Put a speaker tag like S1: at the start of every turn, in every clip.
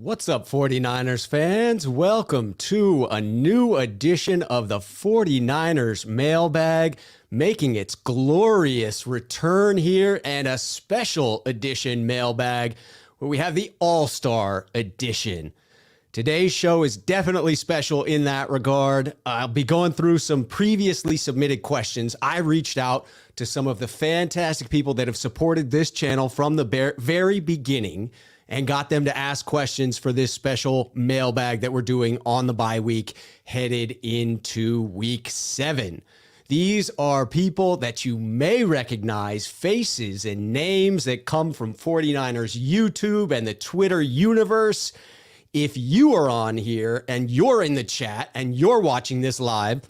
S1: What's up, 49ers fans? Welcome to a new edition of the 49ers Mailbag, making its glorious return here, and a special edition mailbag where we have the All-Star edition. Today's show is definitely special in that regard. I'll be going through some previously submitted questions. I reached out to some of the fantastic people that have supported this channel from the very beginning and got them to ask questions for this special mailbag that we're doing on the bye week headed into week 7. These are people that you may recognize, faces and names that come from 49ers YouTube and the Twitter universe. If you are on here and you're in the chat and you're watching this live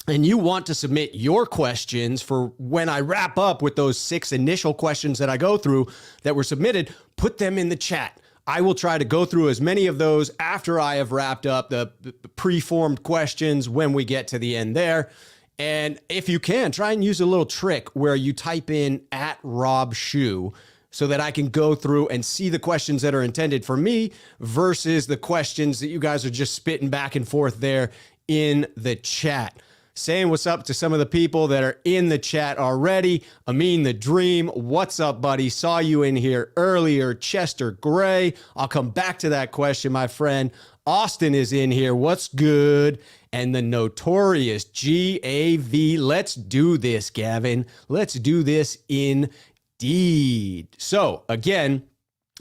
S1: and you want to submit your questions for when I wrap up with those 6 initial questions that I go through that were submitted, put them in the chat. I will try to go through as many of those after I have wrapped up the pre-formed questions when we get to the end there. And if you can, try and use a little trick where you type in @RobShoe so that I can go through and see the questions that are intended for me versus the questions that you guys are just spitting back and forth there in the chat. Saying what's up to some of the people that are in the chat already. Amin the Dream, what's up, buddy? Saw you in here earlier. Chester Gray, I'll come back to that question, my friend. Austin is in here, what's good? And the notorious GAV, let's do this, Gavin. Let's do this indeed. So, again,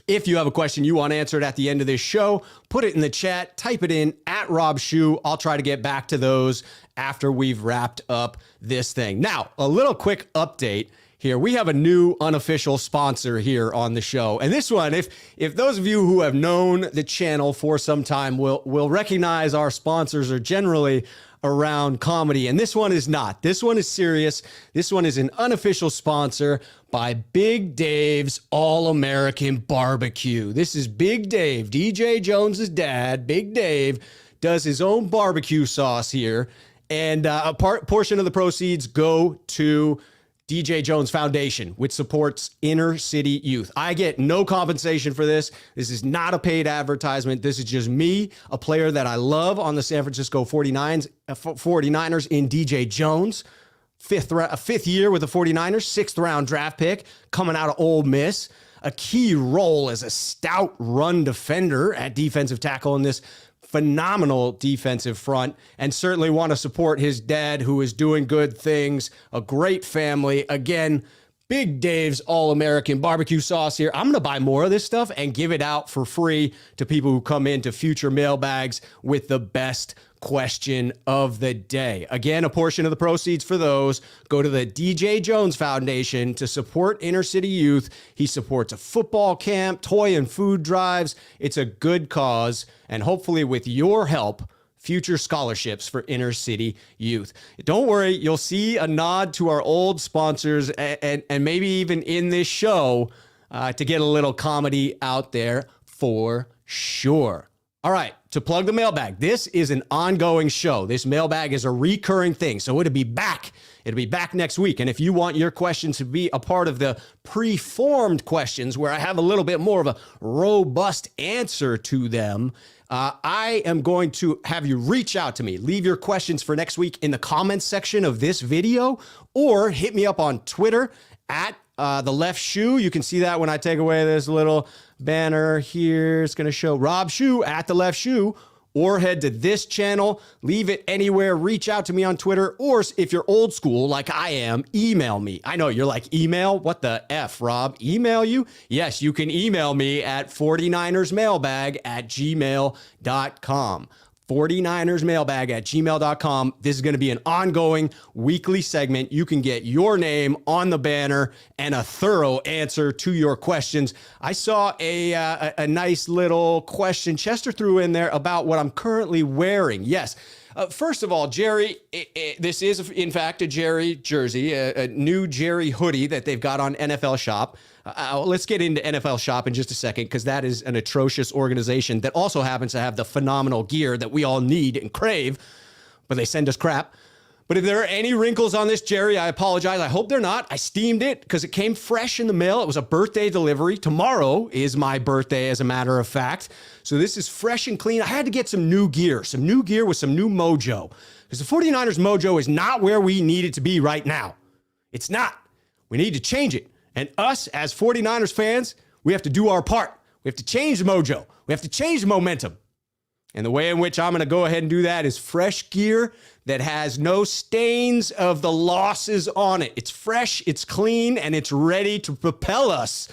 S1: if you have a question you want answered at the end of this show, put it in the chat, type it in @RobShoe. I'll try to get back to those after we've wrapped up this thing. Now, a little quick update here. We have a new unofficial sponsor here on the show. And this one, if those of you who have known the channel for some time will recognize our sponsors are generally around comedy, and this one is not. This one is serious. This one is an unofficial sponsor by Big Dave's All-American Barbecue. This is Big Dave, DJ Jones's dad. Big Dave does his own barbecue sauce here, and a portion of the proceeds go to DJ Jones Foundation, which supports inner city youth. I get no compensation for this. This is not a paid advertisement. This is just me, a player that I love on the San Francisco 49ers in DJ Jones. Fifth year with the 49ers, 6th round draft pick, coming out of Ole Miss. A key role as a stout run defender at defensive tackle in this phenomenal defensive front, and certainly want to support his dad, who is doing good things. A great family. Again, Big Dave's All-American Barbecue Sauce here. I'm going to buy more of this stuff and give it out for free to people who come into future mailbags with the best question of the day. Again, a portion of the proceeds for those go to the DJ Jones Foundation to support inner city youth. He supports a football camp, toy and food drives. It's a good cause, and hopefully with your help, future scholarships for inner city youth. Don't worry, you'll see a nod to our old sponsors and maybe even in this show to get a little comedy out there for sure. All right, to plug the mailbag, this is an ongoing show. This mailbag is a recurring thing, so it'll be back. It'll be back next week. And if you want your questions to be a part of the pre-formed questions where I have a little bit more of a robust answer to them, I am going to have you reach out to me. Leave your questions for next week in the comments section of this video, or hit me up on Twitter at The Left Shoe. You can see that when I take away this little banner here. It's going to show Rob Shoe at The Left Shoe, or head to this channel, leave it anywhere, reach out to me on Twitter, or if you're old school like I am, email me. I know you're like, email? What the F, Rob? Email you? Yes, you can email me at 49ersmailbag@gmail.com. 49ersmailbag@gmail.com. This is going to be an ongoing weekly segment. You can get your name on the banner and a thorough answer to your questions. I saw a nice little question Chester threw in there about what I'm currently wearing. Yes. First of all, Jerry, this is, in fact, a Jerry jersey, a new Jerry hoodie that they've got on NFL Shop. Let's get into NFL Shop in just a second, because that is an atrocious organization that also happens to have the phenomenal gear that we all need and crave, but they send us crap. But if there are any wrinkles on this, Jerry, I apologize. I hope they're not. I steamed it because it came fresh in the mail. It was a birthday delivery. Tomorrow is my birthday, as a matter of fact. So this is fresh and clean. I had to get some new gear with some new mojo, because the 49ers mojo is not where we need it to be right now. It's not. We need to change it. And us, as 49ers fans, we have to do our part. We have to change the mojo. We have to change the momentum. And the way in which I'm going to go ahead and do that is fresh gear that has no stains of the losses on it. It's fresh, it's clean, and it's ready to propel us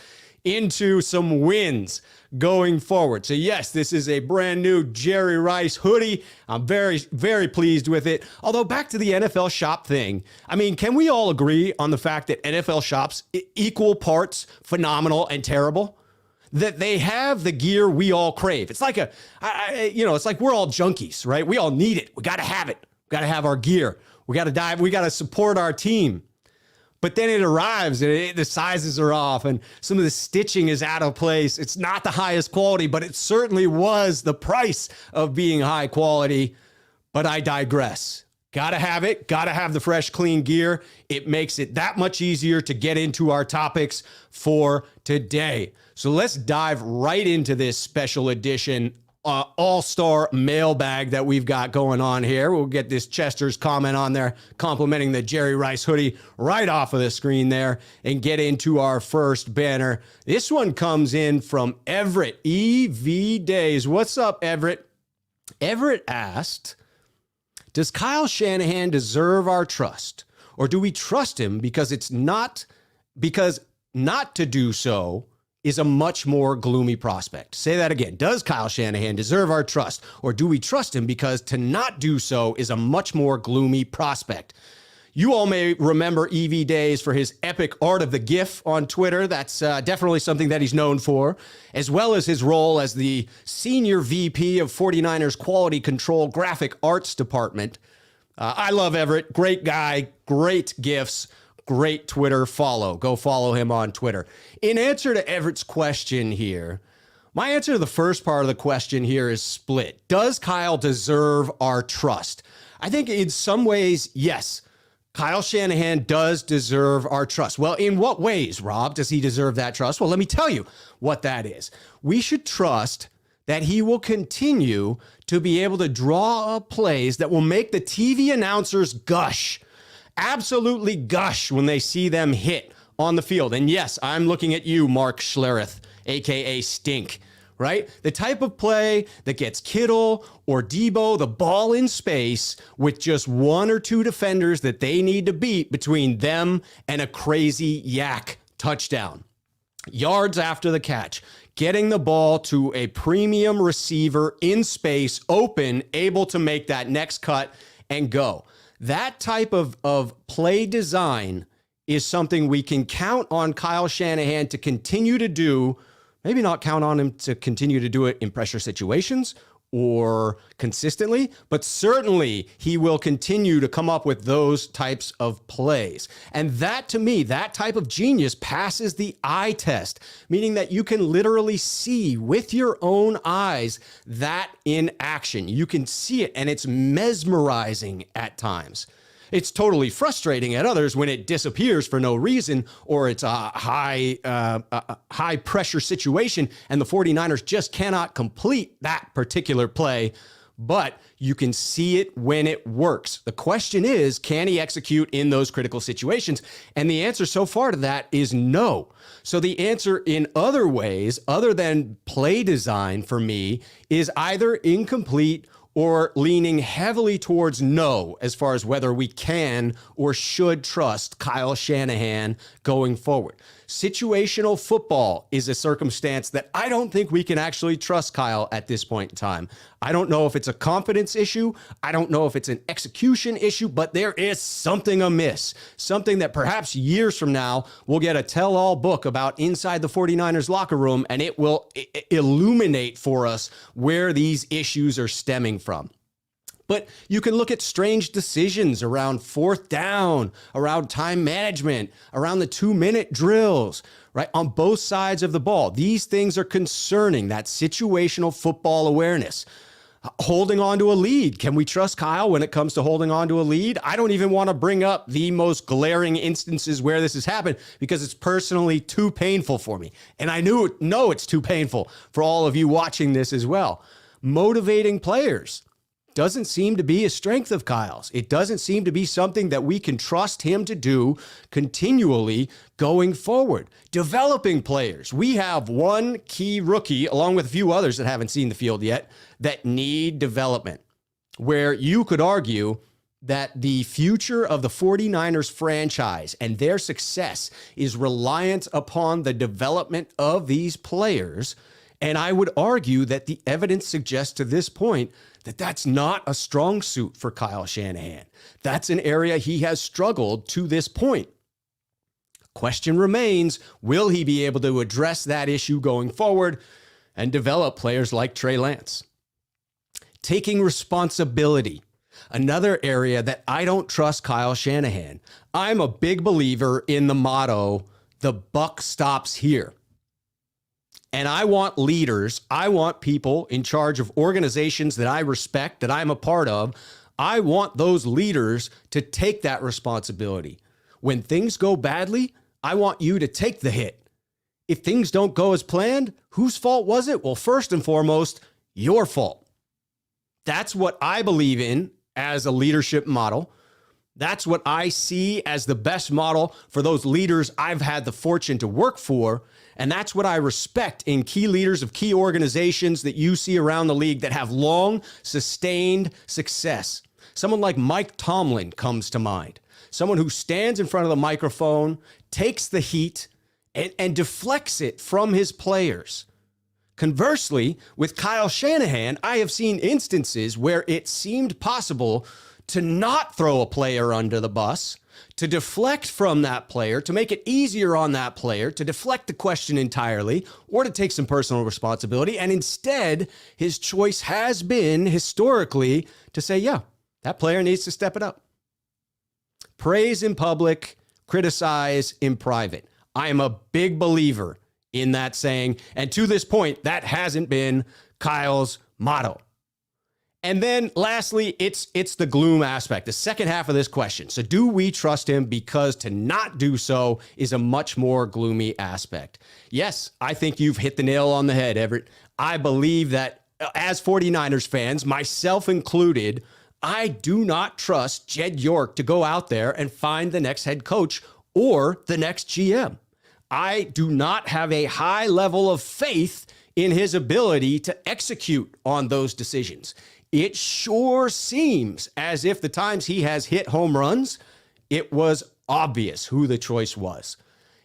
S1: into some wins going forward. So yes, this is a brand new Jerry Rice hoodie. I'm very, very pleased with it. Although back to the NFL shop thing, I mean, can we all agree on the fact that NFL shops equal parts phenomenal and terrible? That they have the gear we all crave. It's like it's like we're all junkies, right? We all need it. We got to have it. We got to have our gear. We got to dive. We got to support our team. But then it arrives and the sizes are off and some of the stitching is out of place. It's not the highest quality, but it certainly was the price of being high quality. But I digress. Got to have it. Got to have the fresh, clean gear. It makes it that much easier to get into our topics for today. So let's dive right into this special edition all-star mailbag that we've got going on here. We'll get this Chester's comment on there complimenting the Jerry Rice hoodie right off of the screen there and get into our first banner. This one comes in from Everett, EV Days. What's up, Everett? Everett asked, does Kyle Shanahan deserve our trust? Or do we trust him because not to do so is a much more gloomy prospect? Say that again. Does Kyle Shanahan deserve our trust? Or do we trust him because to not do so is a much more gloomy prospect? You all may remember EV Days for his epic art of the GIF on Twitter. That's definitely something that he's known for, as well as his role as the senior VP of 49ers Quality Control Graphic Arts Department. I love Everett. Great guy, great GIFs. Great Twitter follow. Go follow him on Twitter. In answer to Everett's question here, my answer to the first part of the question here is split. Does Kyle deserve our trust? I think in some ways, yes. Kyle Shanahan does deserve our trust. Well, in what ways, Rob, does he deserve that trust? Well, let me tell you what that is. We should trust that he will continue to be able to draw up plays that will make the TV announcers gush. Absolutely gush when they see them hit on the field. And yes, I'm looking at you, Mark Schlereth, aka Stink, right? The type of play that gets Kittle or Debo the ball in space with just one or two defenders that they need to beat between them and a crazy yak touchdown. Yards after the catch, getting the ball to a premium receiver in space, open, able to make that next cut and go. That type of play design is something we can count on Kyle Shanahan to continue to do. Maybe not count on him to continue to do it in pressure situations or consistently, but certainly he will continue to come up with those types of plays. And that, to me, that type of genius passes the eye test, meaning that you can literally see with your own eyes that in action. You can see it, and it's mesmerizing at times. It's totally frustrating at others when it disappears for no reason, or it's a high pressure situation and the 49ers just cannot complete that particular play. But you can see it when it works. The question is, can he execute in those critical situations? And the answer so far to that is no. So the answer in other ways, other than play design for me, is either incomplete or leaning heavily towards no as far as whether we can or should trust Kyle Shanahan going forward. Situational football is a circumstance that I don't think we can actually trust Kyle at this point in time. I don't know if it's a confidence issue. I don't know if it's an execution issue, but there is something amiss, something that perhaps years from now we'll get a tell-all book about inside the 49ers locker room, and it will illuminate for us where these issues are stemming from. But you can look at strange decisions around fourth down, around time management, around the 2-minute drills, right? On both sides of the ball. These things are concerning, that situational football awareness. Holding on to a lead. Can we trust Kyle when it comes to holding on to a lead? I don't even want to bring up the most glaring instances where this has happened because it's personally too painful for me. And I know it's too painful for all of you watching this as well. Motivating players doesn't seem to be a strength of Kyle's. It doesn't seem to be something that we can trust him to do continually going forward. Developing players. We have one key rookie, along with a few others that haven't seen the field yet, that need development, where you could argue that the future of the 49ers franchise and their success is reliant upon the development of these players. And I would argue that the evidence suggests to this point that that's not a strong suit for Kyle Shanahan. That's an area he has struggled to this point. Question remains, will he be able to address that issue going forward and develop players like Trey Lance? Taking responsibility. Another area that I don't trust Kyle Shanahan. I'm a big believer in the motto, the buck stops here. And I want leaders, I want people in charge of organizations that I respect, that I'm a part of. I want those leaders to take that responsibility. When things go badly, I want you to take the hit. If things don't go as planned, whose fault was it? Well, first and foremost, your fault. That's what I believe in as a leadership model. That's what I see as the best model for those leaders I've had the fortune to work for. And that's what I respect in key leaders of key organizations that you see around the league that have long, sustained success. Someone like Mike Tomlin comes to mind. Someone who stands in front of the microphone, takes the heat, and deflects it from his players. Conversely, with Kyle Shanahan, I have seen instances where it seemed possible to not throw a player under the bus, to deflect from that player, to make it easier on that player, to deflect the question entirely, or to take some personal responsibility. And instead, his choice has been historically to say, yeah, that player needs to step it up. Praise in public, criticize in private. I am a big believer in that saying. And to this point, that hasn't been Kyle's motto. And then lastly, it's the gloom aspect, the second half of this question. So do we trust him? Because to not do so is a much more gloomy aspect. Yes, I think you've hit the nail on the head, Everett. I believe that as 49ers fans, myself included, I do not trust Jed York to go out there and find the next head coach or the next GM. I do not have a high level of faith in his ability to execute on those decisions. It sure seems as if the times he has hit home runs, it was obvious who the choice was.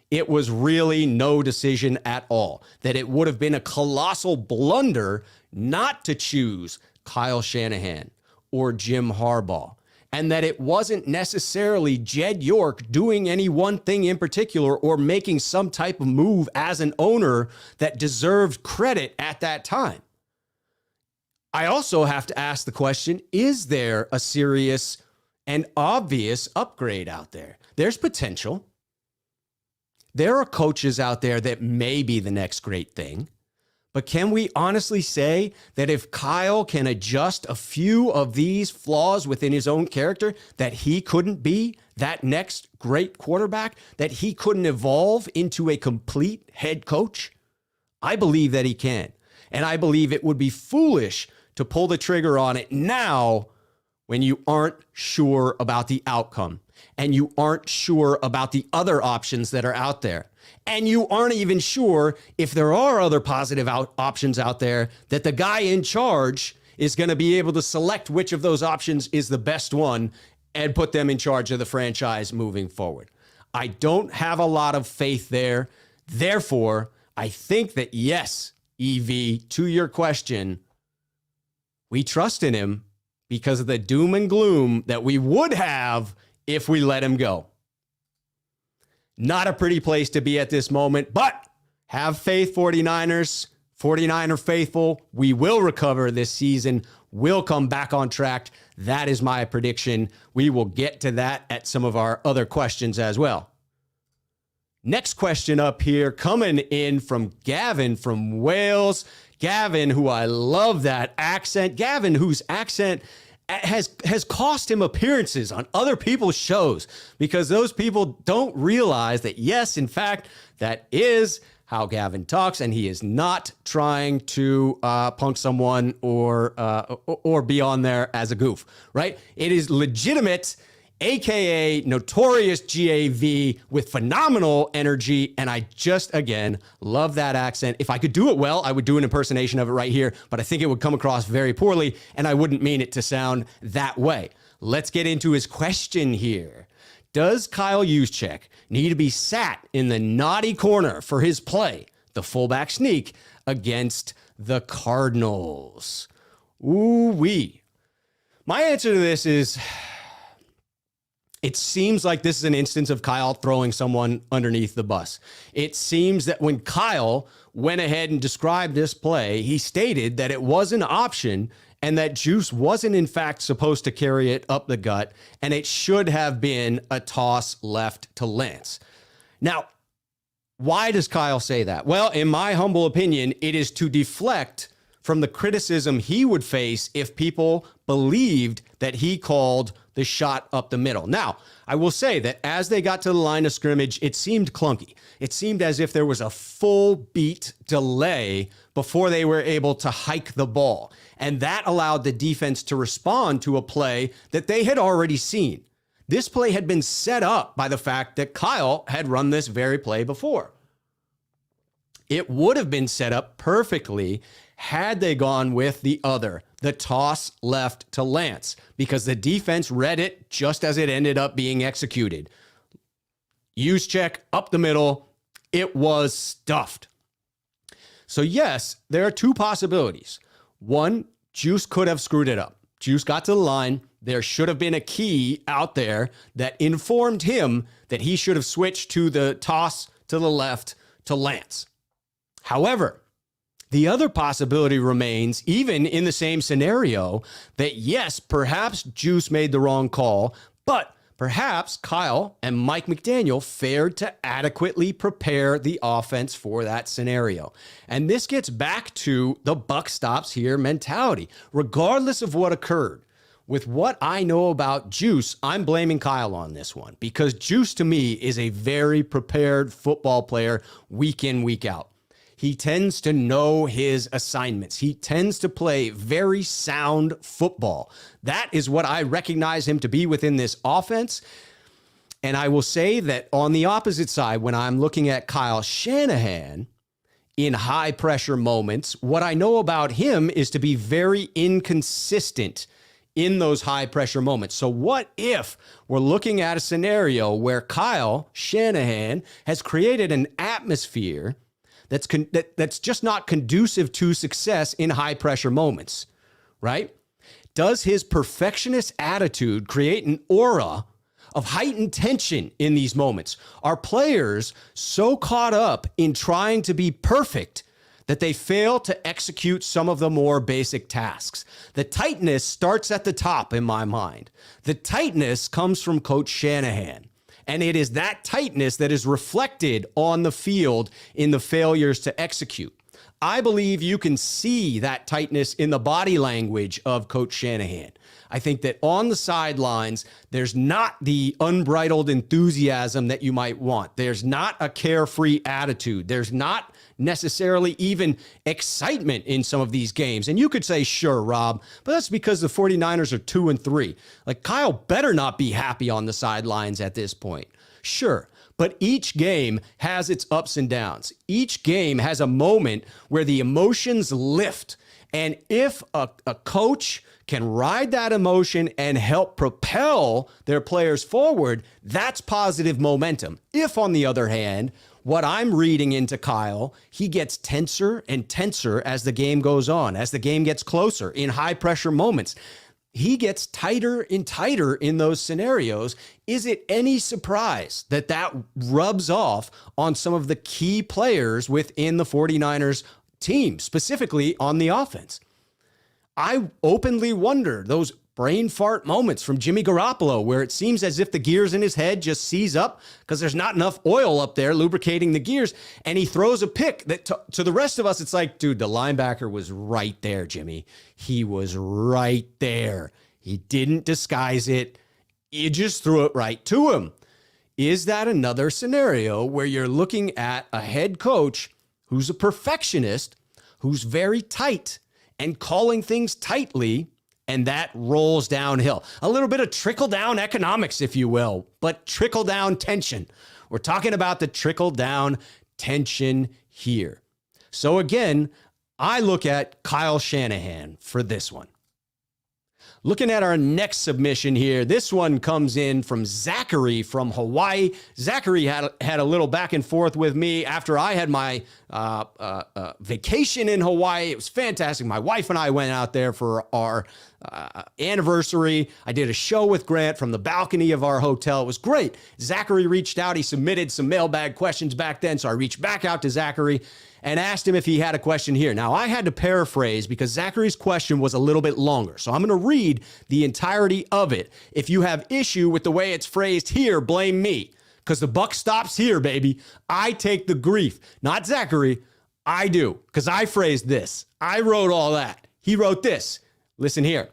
S1: It was really no decision at all. That it would have been a colossal blunder not to choose Kyle Shanahan or Jim Harbaugh. And that it wasn't necessarily Jed York doing any one thing in particular or making some type of move as an owner that deserved credit at that time. I also have to ask the question, is there a serious and obvious upgrade out there? There's potential. There are coaches out there that may be the next great thing. But can we honestly say that if Kyle can adjust a few of these flaws within his own character, that he couldn't be that next great quarterback, that he couldn't evolve into a complete head coach? I believe that he can. And I believe it would be foolish to pull the trigger on it now when you aren't sure about the outcome and you aren't sure about the other options that are out there. And you aren't even sure if there are other positive options out there that the guy in charge is going to be able to select which of those options is the best one and put them in charge of the franchise moving forward. I don't have a lot of faith there. Therefore, I think that yes, EV, to your question, we trust in him because of the doom and gloom that we would have if we let him go. Not a pretty place to be at this moment, but have faith, 49ers, 49er faithful. We will recover this season. We'll come back on track. That is my prediction. We will get to that at some of our other questions as well. Next question up here coming in from Gavin from Wales. Gavin, who I love that accent. Gavin, whose accent has cost him appearances on other people's shows because those people don't realize that, yes, in fact, that is how Gavin talks, and he is not trying to punk someone or be on there as a goof, right? It is legitimate, AKA notorious GAV with phenomenal energy. And I just, again, love that accent. If I could do it well, I would do an impersonation of it right here, but I think it would come across very poorly and I wouldn't mean it to sound that way. Let's get into his question here. Does Kyle Juszczyk need to be sat in the naughty corner for his play, the fullback sneak, against the Cardinals? Ooh-wee. My answer to this is, it seems like this is an instance of Kyle throwing someone underneath the bus. It seems that when Kyle went ahead and described this play, he stated that it was an option and that Juice wasn't in fact supposed to carry it up the gut, and it should have been a toss left to Lance. Now, why does Kyle say that? Well, in my humble opinion, it is to deflect from the criticism he would face if people believed that he called the shot up the middle. Now, I will say that as they got to the line of scrimmage, it seemed clunky. It seemed as if there was a full beat delay before they were able to hike the ball. And that allowed the defense to respond to a play that they had already seen. This play had been set up by the fact that Kyle had run this very play before. It would have been set up perfectly had they gone with the toss left to Lance, because the defense read it just as it ended up being executed. Juszczyk up the middle. It was stuffed. So yes, there are two possibilities. One, Juice could have screwed it up. Juice got to the line. There should have been a key out there that informed him that he should have switched to the toss to the left to Lance. However, the other possibility remains, even in the same scenario, that yes, perhaps Juice made the wrong call, but perhaps Kyle and Mike McDaniel failed to adequately prepare the offense for that scenario. And this gets back to the buck stops here mentality. Regardless of what occurred, with what I know about Juice, I'm blaming Kyle on this one, because Juice to me is a very prepared football player week in, week out. He tends to know his assignments. He tends to play very sound football. That is what I recognize him to be within this offense. And I will say that on the opposite side, when I'm looking at Kyle Shanahan in high pressure moments, what I know about him is to be very inconsistent in those high pressure moments. So what if we're looking at a scenario where Kyle Shanahan has created an atmosphere that's just not conducive to success in high pressure moments, right? Does his perfectionist attitude create an aura of heightened tension in these moments? Are players so caught up in trying to be perfect that they fail to execute some of the more basic tasks? The tightness starts at the top in my mind. The tightness comes from Coach Shanahan. And it is that tightness that is reflected on the field in the failures to execute. I believe you can see that tightness in the body language of Coach Shanahan. I think that on the sidelines, there's not the unbridled enthusiasm that you might want. There's not a carefree attitude. There's not necessarily even excitement in some of these games. And you could say, sure, Rob, but that's because the 49ers are 2-3. Like, Kyle better not be happy on the sidelines at this point. Sure. But each game has its ups and downs. Each game has a moment where the emotions lift. And if a coach can ride that emotion and help propel their players forward, that's positive momentum. If, on the other hand, what I'm reading into Kyle, he gets tenser and tenser as the game goes on, as the game gets closer in high pressure moments. He gets tighter and tighter in those scenarios. Is it any surprise that that rubs off on some of the key players within the 49ers team, specifically on the offense? I openly wonder, those brain fart moments from Jimmy Garoppolo, where it seems as if the gears in his head just seize up because there's not enough oil up there lubricating the gears, and he throws a pick that to the rest of us, it's like, dude, the linebacker was right there, Jimmy. He was right there. He didn't disguise it. You just threw it right to him. Is that another scenario where you're looking at a head coach who's a perfectionist, who's very tight and calling things tightly, and that rolls downhill? A little bit of trickle-down economics, if you will, but trickle-down tension. We're talking about the trickle-down tension here. So again, I look at Kyle Shanahan for this one. Looking at our next submission here, this one comes in from Zachary from Hawaii. Zachary had a little back and forth with me after I had my vacation in Hawaii. It was fantastic. My wife and I went out there for our anniversary. I did a show with Grant from the balcony of our hotel. It was great. Zachary reached out. He submitted some mailbag questions back then, so I reached back out to Zachary and asked him if he had a question here. Now, I had to paraphrase because Zachary's question was a little bit longer, so I'm going to read the entirety of it. If you have issue with the way it's phrased here, blame me, because the buck stops here, baby. I take the grief, not Zachary. I do, because I phrased this. I wrote all that. He wrote this. Listen here.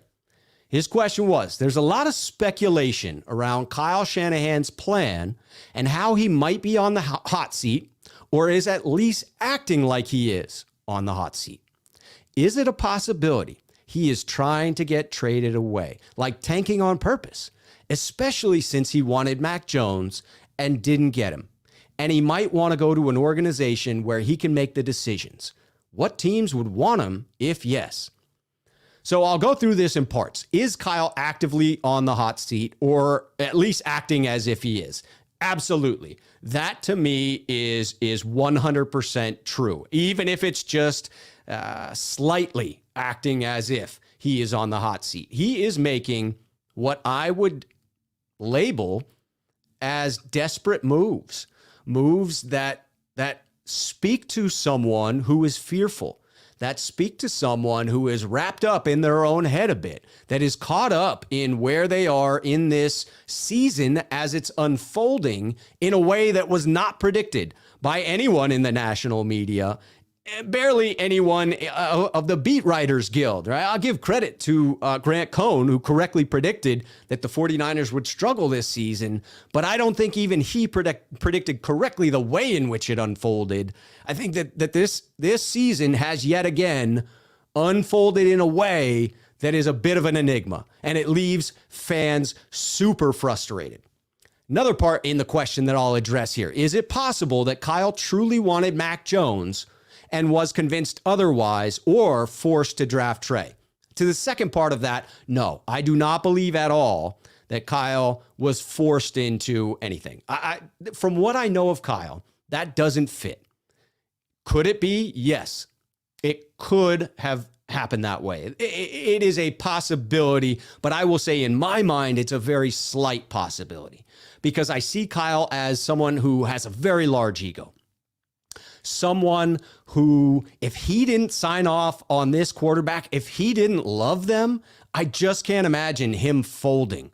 S1: His question was, there's a lot of speculation around Kyle Shanahan's plan and how he might be on the hot seat, or is at least acting like he is on the hot seat. Is it a possibility he is trying to get traded away, like tanking on purpose, especially since he wanted Mac Jones and didn't get him? And he might want to go to an organization where he can make the decisions. What teams would want him if yes? So I'll go through this in parts. Is Kyle actively on the hot seat, or at least acting as if he is? Absolutely. That to me is 100% true, even if it's just slightly acting as if he is on the hot seat. He is making what I would label as desperate moves that speak to someone who is fearful, that speak to someone who is wrapped up in their own head a bit, that is caught up in where they are in this season as it's unfolding in a way that was not predicted by anyone in the national media, barely anyone of the Beat Writers Guild, right? I'll give credit to Grant Cohn, who correctly predicted that the 49ers would struggle this season, but I don't think even he predicted correctly the way in which it unfolded. I think that this season has yet again unfolded in a way that is a bit of an enigma, and it leaves fans super frustrated. Another part in the question that I'll address here, is it possible that Kyle truly wanted Mac Jones and was convinced otherwise or forced to draft Trey? To the second part of that, no, I do not believe at all that Kyle was forced into anything. From what I know of Kyle, that doesn't fit. Could it be? Yes, it could have happened that way. It is a possibility, but I will say in my mind, it's a very slight possibility because I see Kyle as someone who has a very large ego. Someone who, if he didn't sign off on this quarterback, if he didn't love them, I just can't imagine him folding.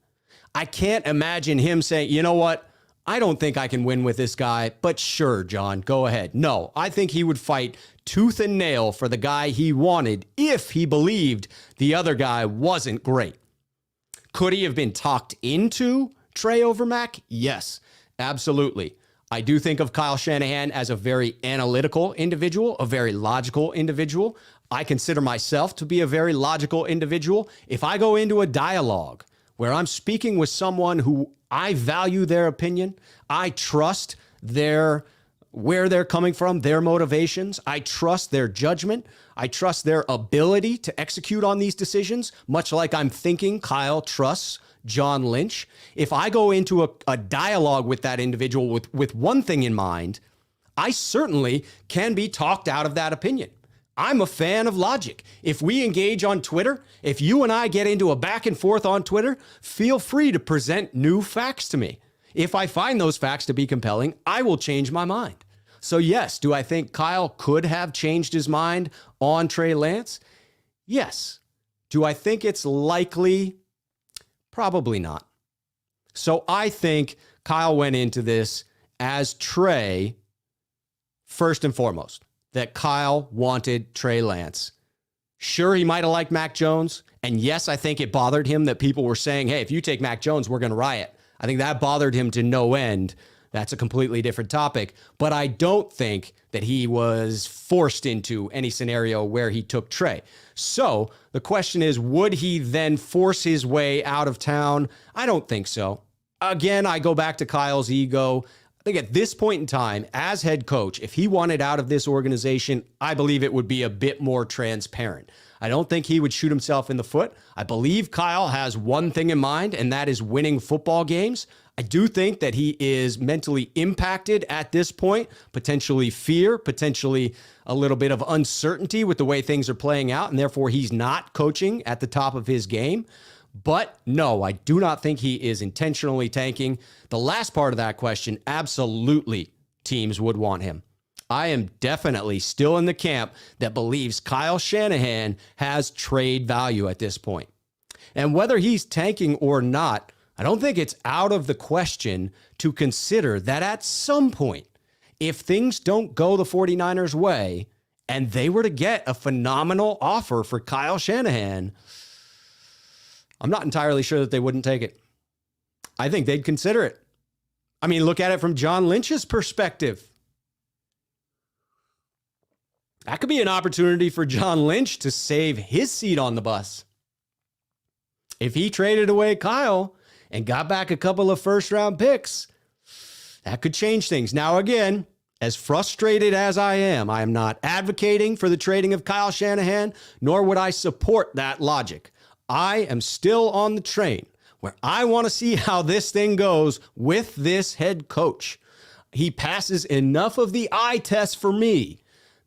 S1: I can't imagine him saying, you know what? I don't think I can win with this guy, but sure, John, go ahead. No, I think he would fight tooth and nail for the guy he wanted if he believed the other guy wasn't great. Could he have been talked into Trey over Mac? Yes, absolutely. I do think of Kyle Shanahan as a very analytical individual, a very logical individual. I consider myself to be a very logical individual. If I go into a dialogue where I'm speaking with someone who I value their opinion, I trust where they're coming from, their motivations, I trust their judgment, I trust their ability to execute on these decisions, much like I'm thinking Kyle trusts John Lynch. If I go into a dialogue with that individual with one thing in mind, I certainly can be talked out of that opinion. I'm a fan of logic. If we engage on Twitter, if you and I get into a back and forth on Twitter, feel free to present new facts to me. If I find those facts to be compelling, I will change my mind. So yes, do I think Kyle could have changed his mind on Trey Lance? Yes. Do I think it's likely Probably not. So I think Kyle went into this as Trey, first and foremost, that Kyle wanted Trey Lance. Sure, he might have liked Mac Jones. And yes, I think it bothered him that people were saying, hey, if you take Mac Jones, we're going to riot. I think that bothered him to no end. That's a completely different topic. But I don't think that he was forced into any scenario where he took Trey. So the question is, would he then force his way out of town? I don't think so. Again, I go back to Kyle's ego. I think at this point in time, as head coach, if he wanted out of this organization, I believe it would be a bit more transparent. I don't think he would shoot himself in the foot. I believe Kyle has one thing in mind, and that is winning football games. I do think that he is mentally impacted at this point, potentially fear, potentially a little bit of uncertainty with the way things are playing out, and therefore he's not coaching at the top of his game. But no, I do not think he is intentionally tanking. The last part of that question, absolutely teams would want him. I am definitely still in the camp that believes Kyle Shanahan has trade value at this point. And whether he's tanking or not, I don't think it's out of the question to consider that at some point, if things don't go the 49ers' way and they were to get a phenomenal offer for Kyle Shanahan, I'm not entirely sure that they wouldn't take it. I think they'd consider it. I mean, look at it from John Lynch's perspective. That could be an opportunity for John Lynch to save his seat on the bus. If he traded away Kyle and got back a couple of first-round picks, that could change things. Now, again, as frustrated as I am not advocating for the trading of Kyle Shanahan, nor would I support that logic. I am still on the train where I want to see how this thing goes with this head coach. He passes enough of the eye test for me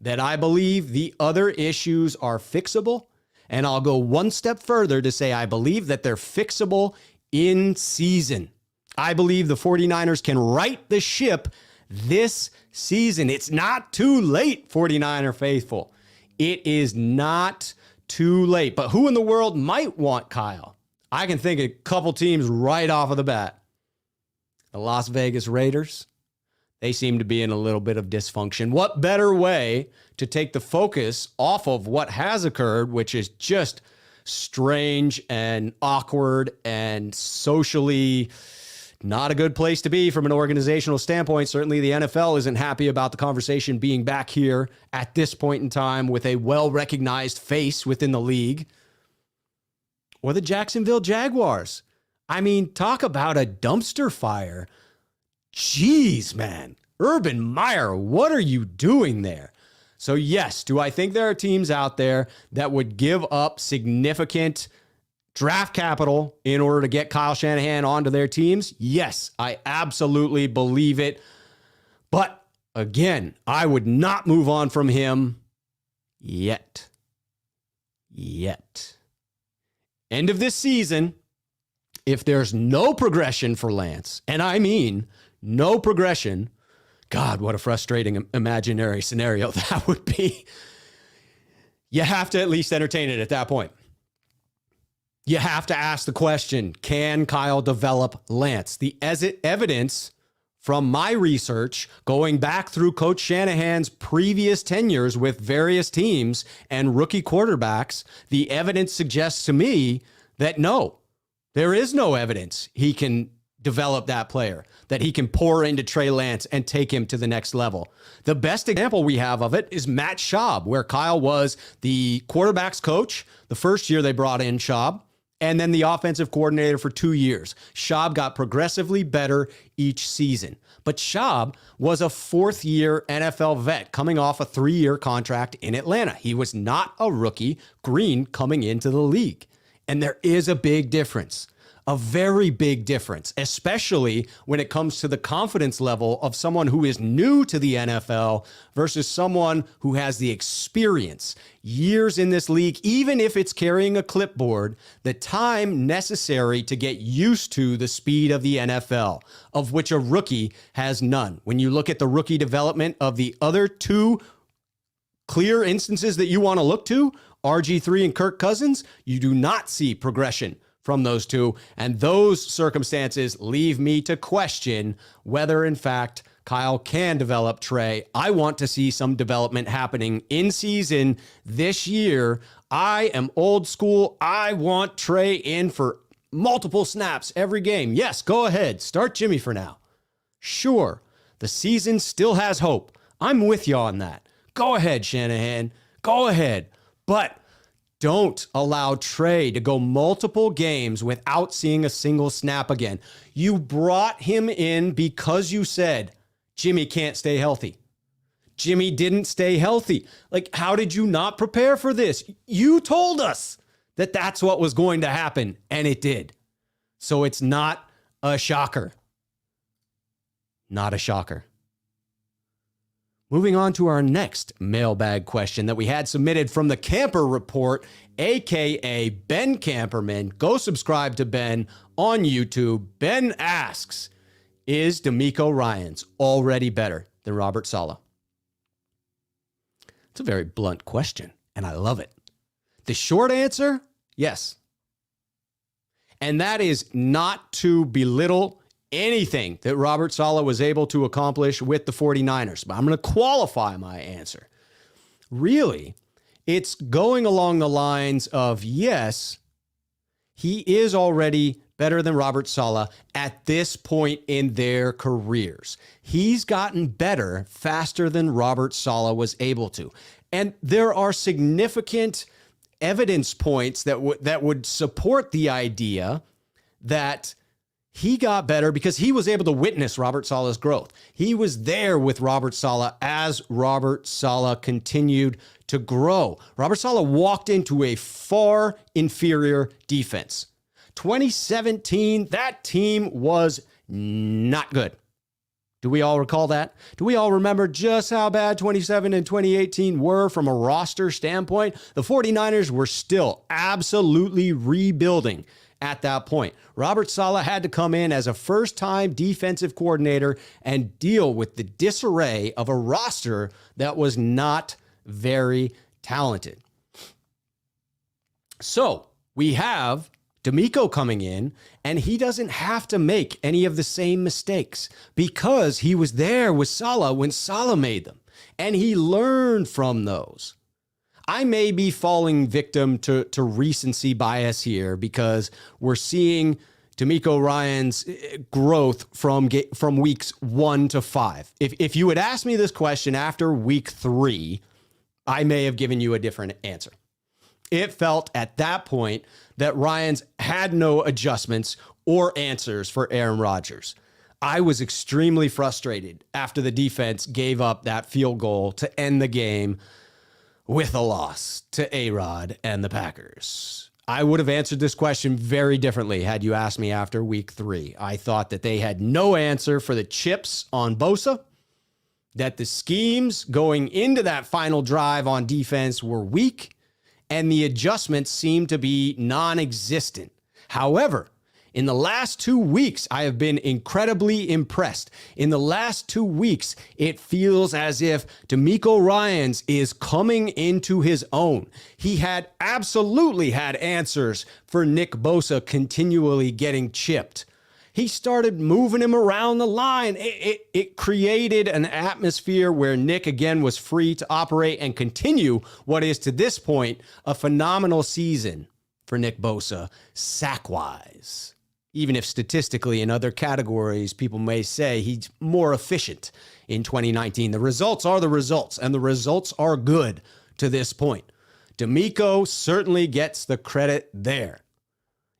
S1: that I believe the other issues are fixable. And I'll go one step further to say I believe that they're fixable in season. I believe the 49ers can right the ship this season. It's not too late, 49er faithful. It is not too late. But who in the world might want Kyle? I can think of a couple teams right off of the bat. The Las Vegas Raiders. They seem to be in a little bit of dysfunction. What better way to take the focus off of what has occurred, which is just strange and awkward and socially not a good place to be from an organizational standpoint. Certainly the NFL isn't happy about the conversation being back here at this point in time with a well-recognized face within the league. Or the Jacksonville Jaguars. I mean, talk about a dumpster fire. Jeez, man. Urban Meyer, what are you doing there? So yes, do I think there are teams out there that would give up significant draft capital in order to get Kyle Shanahan onto their teams? Yes, I absolutely believe it. But again, I would not move on from him yet. End of this season, if there's no progression for Lance, and I mean no progression, God, what a frustrating imaginary scenario that would be. You have to at least entertain it at that point. You have to ask the question, can Kyle develop Lance? The evidence from my research, going back through Coach Shanahan's previous tenures with various teams and rookie quarterbacks, the evidence suggests to me that no, there is no evidence he can develop that player, that he can pour into Trey Lance and take him to the next level. The best example we have of it is Matt Schaub, where Kyle was the quarterback's coach the first year they brought in Schaub, and then the offensive coordinator for 2 years. Schaub got progressively better each season. But Schaub was a fourth-year NFL vet coming off a 3-year contract in Atlanta. He was not a rookie green coming into the league. And there is a big difference. A very big difference, especially when it comes to the confidence level of someone who is new to the NFL versus someone who has the experience, years in this league, even if it's carrying a clipboard, the time necessary to get used to the speed of the NFL, of which a rookie has none. When you look at the rookie development of the other two clear instances that you want to look to, RG3 and Kirk Cousins, you do not see progression from those two. And those circumstances leave me to question whether, in fact, Kyle can develop Trey. I want to see some development happening in season this year. I am old school. I want Trey in for multiple snaps every game. Yes, go ahead. Start Jimmy for now. Sure, the season still has hope. I'm with you on that. Go ahead, Shanahan. Go ahead. But don't allow Trey to go multiple games without seeing a single snap again. You brought him in because you said Jimmy can't stay healthy. Jimmy didn't stay healthy. Like, how did you not prepare for this? You told us that that's what was going to happen, and it did. So it's not a shocker. Not a shocker. Moving on to our next mailbag question that we had submitted from the Camper Report, a.k.a. Ben Camperman. Go subscribe to Ben on YouTube. Ben asks, is DeMeco Ryans already better than Robert Saleh? It's a very blunt question, and I love it. The short answer, yes. And that is not to belittle anything that Robert Saleh was able to accomplish with the 49ers. But I'm going to qualify my answer. Really, it's going along the lines of, yes, he is already better than Robert Saleh at this point in their careers. He's gotten better faster than Robert Saleh was able to. And there are significant evidence points that would support the idea that he got better because he was able to witness Robert Saleh's growth. He was there with Robert Saleh as Robert Saleh continued to grow. Robert Saleh walked into a far inferior defense. 2017, that team was not good. Do we all recall that? Do we all remember just how bad 27 and 2018 were from a roster standpoint? The 49ers were still absolutely rebuilding at that point. Robert Saleh had to come in as a first-time defensive coordinator and deal with the disarray of a roster that was not very talented. So we have DeMeco coming in, and he doesn't have to make any of the same mistakes because he was there with Saleh when Saleh made them, and he learned from those. I may be falling victim to recency bias here because we're seeing DeMeco Ryans' growth from weeks 1 to 5. If you had asked me this question after week 3, I may have given you a different answer. It felt at that point that Ryans had no adjustments or answers for Aaron Rodgers. I was extremely frustrated after the defense gave up that field goal to end the game with a loss to A-Rod and the Packers. I would have answered this question very differently had you asked me after week 3. I thought that they had no answer for the chips on Bosa, that the schemes going into that final drive on defense were weak, and the adjustments seemed to be non-existent. However, in the last 2 weeks, I have been incredibly impressed. In the last 2 weeks, it feels as if DeMeco Ryans is coming into his own. He had absolutely had answers for Nick Bosa continually getting chipped. He started moving him around the line. It created an atmosphere where Nick again was free to operate and continue what is to this point a phenomenal season for Nick Bosa, sack-wise. Even if statistically in other categories, people may say he's more efficient in 2019. The results are the results, and the results are good to this point. DeMeco certainly gets the credit there.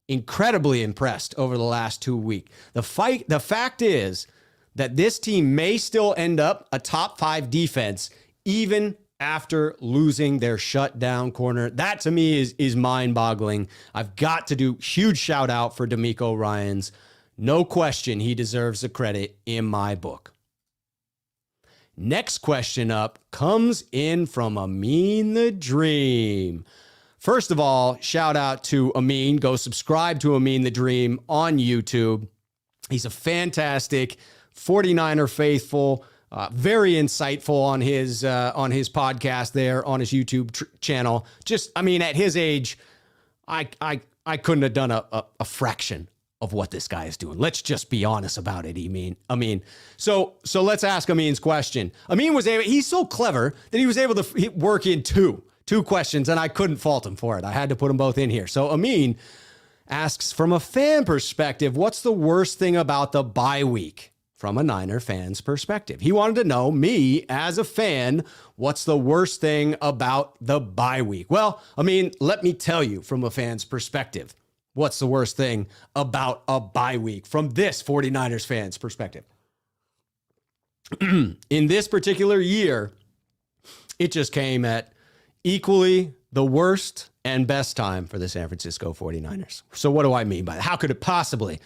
S1: Incredibly impressed over the last 2 weeks. The fact is that this team may still end up a top 5 defense even after losing their shutdown corner. That to me is mind-boggling. I've got to do huge shout out for DeMeco Ryans. No question he deserves the credit in my book. Next question up comes in from Amin the Dream. First of all, shout out to Amin. Go subscribe to Amin the Dream on YouTube. He's a fantastic 49er faithful, very insightful on his podcast there on his YouTube channel. Just, I mean, at his age, I I couldn't have done a fraction of what this guy is doing. Let's just be honest about it, Amin. So let's ask Amin's question. Amin he's so clever that he was able to work in two questions, and I couldn't fault him for it. I had to put them both in here. So Amin asks, from a fan perspective, what's the worst thing about the bye week? From a Niner fan's perspective. He wanted to know, me as a fan, what's the worst thing about the bye week? Well, let me tell you from a fan's perspective, what's the worst thing about a bye week from this 49ers fan's perspective. In this particular year, it just came at equally the worst and best time for the San Francisco 49ers. So what do I mean by that? How could it possibly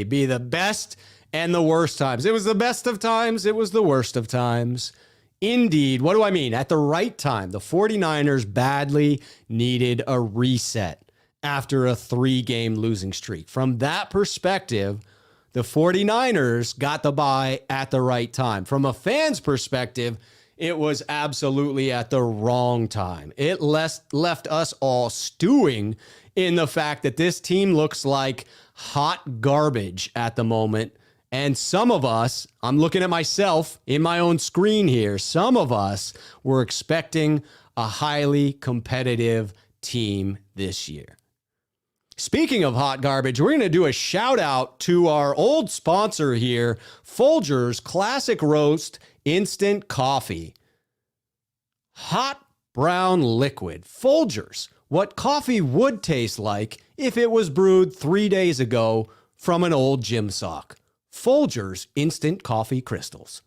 S1: be the best and the worst times? It was the best of times. It was the worst of times. Indeed. What do I mean? At the right time, the 49ers badly needed a reset after a 3-game losing streak. From that perspective, the 49ers got the bye at the right time. From a fan's perspective, it was absolutely at the wrong time. It left us all stewing in the fact that this team looks like hot garbage at the moment. And some of us, I'm looking at myself in my own screen here, some of us were expecting a highly competitive team this year. Speaking of hot garbage, we're going to do a shout out to our old sponsor here, Folgers Classic Roast Instant Coffee. Hot brown liquid. Folgers, what coffee would taste like if it was brewed 3 days ago from an old gym sock. Folgers Instant Coffee Crystals.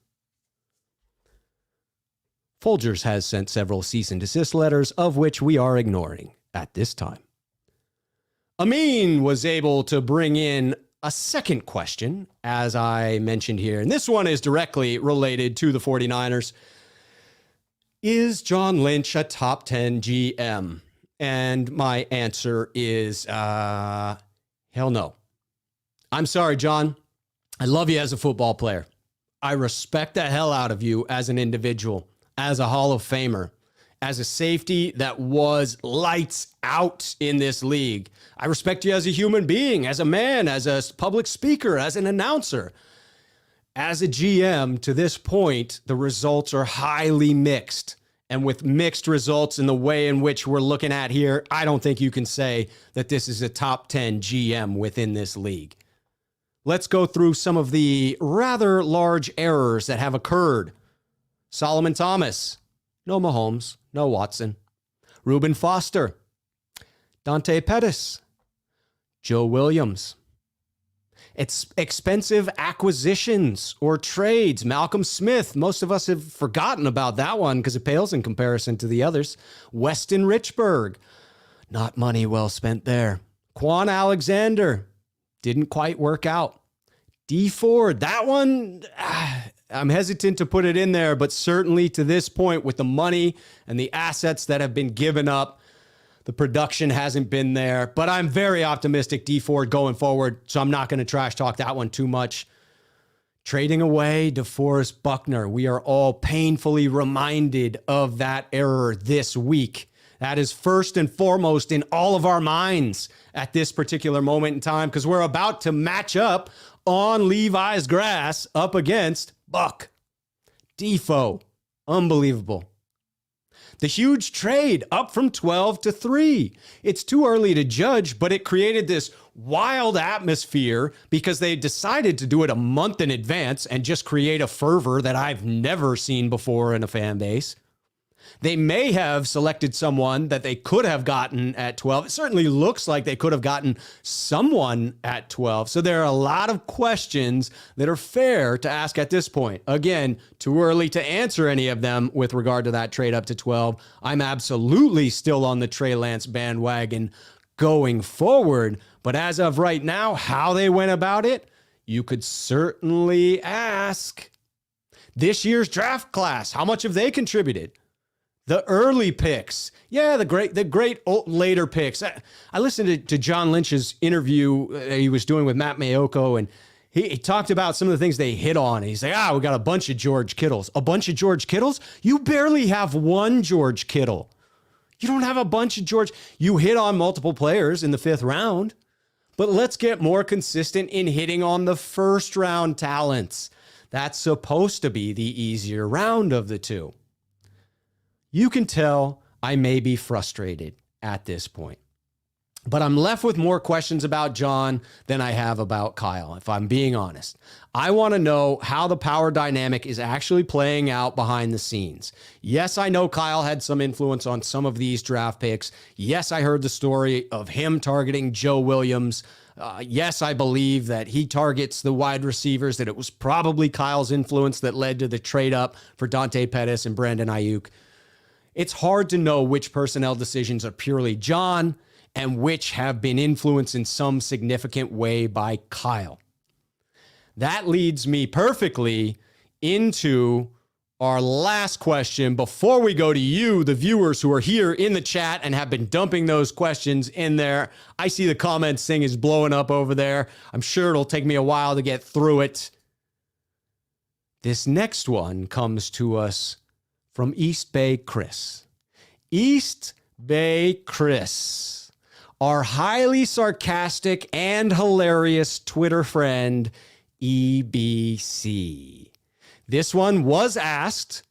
S1: Folgers has sent several cease and desist letters, of which we are ignoring at this time. Amin was able to bring in a second question, as I mentioned here, and this one is directly related to the 49ers. Is John Lynch a top 10 GM? And my answer is, hell no. I'm sorry, John. I love you as a football player. I respect the hell out of you as an individual, as a Hall of Famer, as a safety that was lights out in this league. I respect you as a human being, as a man, as a public speaker, as an announcer. As a GM, to this point, the results are highly mixed. And with mixed results in the way in which we're looking at here, I don't think you can say that this is a top 10 GM within this league. Let's go through some of the rather large errors that have occurred. Solomon Thomas, no Mahomes, no Watson. Reuben Foster, Dante Pettis, Joe Williams. It's expensive acquisitions or trades. Malcolm Smith, most of us have forgotten about that one because it pales in comparison to the others. Weston Richburg, not money well spent there. Quan Alexander, didn't quite work out. D Ford, that one, I'm hesitant to put it in there, but certainly to this point with the money and the assets that have been given up, the production hasn't been there, but I'm very optimistic D Ford going forward, so I'm not going to trash talk that one too much. Trading away DeForest Buckner. We are all painfully reminded of that error this week. That is first and foremost in all of our minds at this particular moment in time because we're about to match up on Levi's grass up against Buck. Defo. Unbelievable. The huge trade up from 12 to 3. It's too early to judge, but it created this wild atmosphere because they decided to do it a month in advance and just create a fervor that I've never seen before in a fan base. They may have selected someone that they could have gotten at 12. It certainly looks like they could have gotten someone at 12. So there are a lot of questions that are fair to ask at this point. Again, too early to answer any of them with regard to that trade up to 12. I'm absolutely still on the Trey Lance bandwagon going forward. But as of right now, how they went about it, you could certainly ask. This year's draft class, how much have they contributed? The early picks. Yeah, the great later picks. I listened to John Lynch's interview he was doing with Matt Mayoko, and he talked about some of the things they hit on. He's like, we got a bunch of George Kittles. A bunch of George Kittles? You barely have one George Kittle. You don't have a bunch of George. You hit on multiple players in the 5th round, but let's get more consistent in hitting on the first round talents. That's supposed to be the easier round of the two. You can tell I may be frustrated at this point, but I'm left with more questions about John than I have about Kyle, if I'm being honest. I want to know how the power dynamic is actually playing out behind the scenes. Yes, I know Kyle had some influence on some of these draft picks. Yes, I heard the story of him targeting Joe Williams. Yes, I believe that he targets the wide receivers, that it was probably Kyle's influence that led to the trade up for Dante Pettis and Brandon Ayuk. It's hard to know which personnel decisions are purely John and which have been influenced in some significant way by Kyle. That leads me perfectly into our last question before we go to you, the viewers who are here in the chat and have been dumping those questions in there. I see the comments thing is blowing up over there. I'm sure it'll take me a while to get through it. This next one comes to us from East Bay Chris. East Bay Chris, our highly sarcastic and hilarious Twitter friend, EBC. This one was asked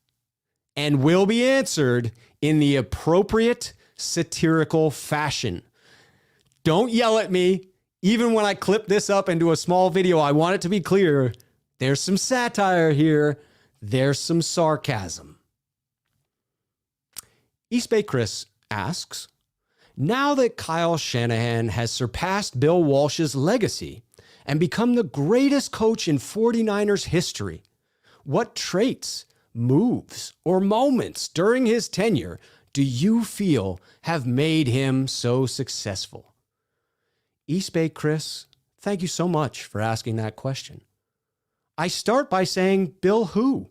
S1: and will be answered in the appropriate satirical fashion. Don't yell at me. Even when I clip this up into a small video, I want it to be clear. There's some satire here. There's some sarcasm. East Bay Chris asks, now that Kyle Shanahan has surpassed Bill Walsh's legacy and become the greatest coach in 49ers history, what traits, moves, or moments during his tenure do you feel have made him so successful? East Bay Chris, thank you so much for asking that question. I start by saying Bill who?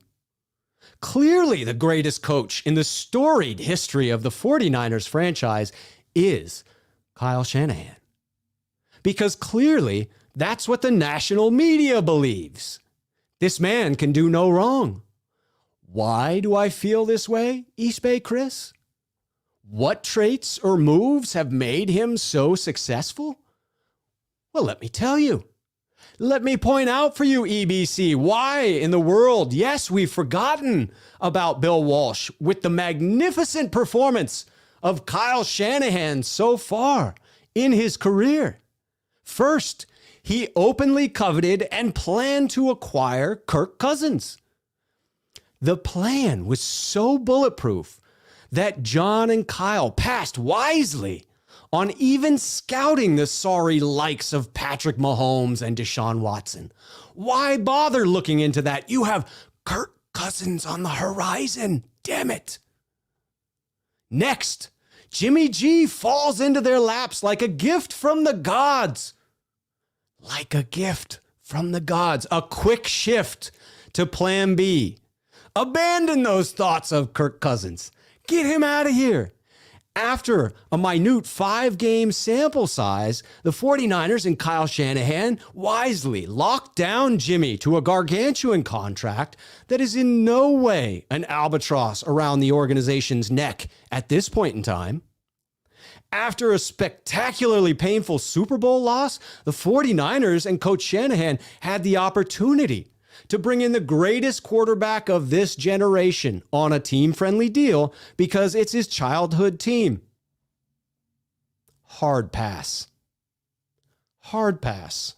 S1: Clearly the greatest coach in the storied history of the 49ers franchise is Kyle Shanahan. Because clearly that's what the national media believes. This man can do no wrong. Why do I feel this way, East Bay Chris? What traits or moves have made him so successful? Well, let me tell you. Let me point out for you, EBC, why in the world, yes, we've forgotten about Bill Walsh with the magnificent performance of Kyle Shanahan so far in his career. First, he openly coveted and planned to acquire Kirk Cousins. The plan was so bulletproof that John and Kyle passed wisely on even scouting the sorry likes of Patrick Mahomes and Deshaun Watson. Why bother looking into that? You have Kirk Cousins on the horizon. Damn it. Next, Jimmy G falls into their laps like a gift from the gods. Like a gift from the gods. A quick shift to plan B. Abandon those thoughts of Kirk Cousins. Get him out of here. After a minute 5-game sample size, the 49ers and Kyle Shanahan wisely locked down Jimmy to a gargantuan contract that is in no way an albatross around the organization's neck at this point in time. After a spectacularly painful Super Bowl loss, the 49ers and Coach Shanahan had the opportunity to bring in the greatest quarterback of this generation on a team-friendly deal because it's his childhood team. Hard pass. Hard pass.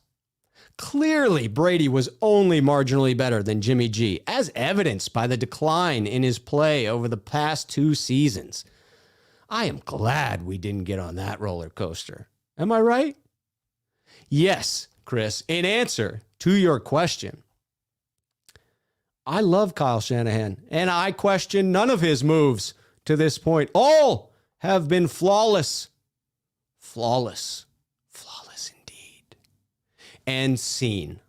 S1: Clearly, Brady was only marginally better than Jimmy G, as evidenced by the decline in his play over the past 2 seasons. I am glad we didn't get on that roller coaster. Am I right? Yes, Chris, in answer to your question, I love Kyle Shanahan, and I question none of his moves to this point. All have been flawless. Flawless. Flawless indeed. And seen.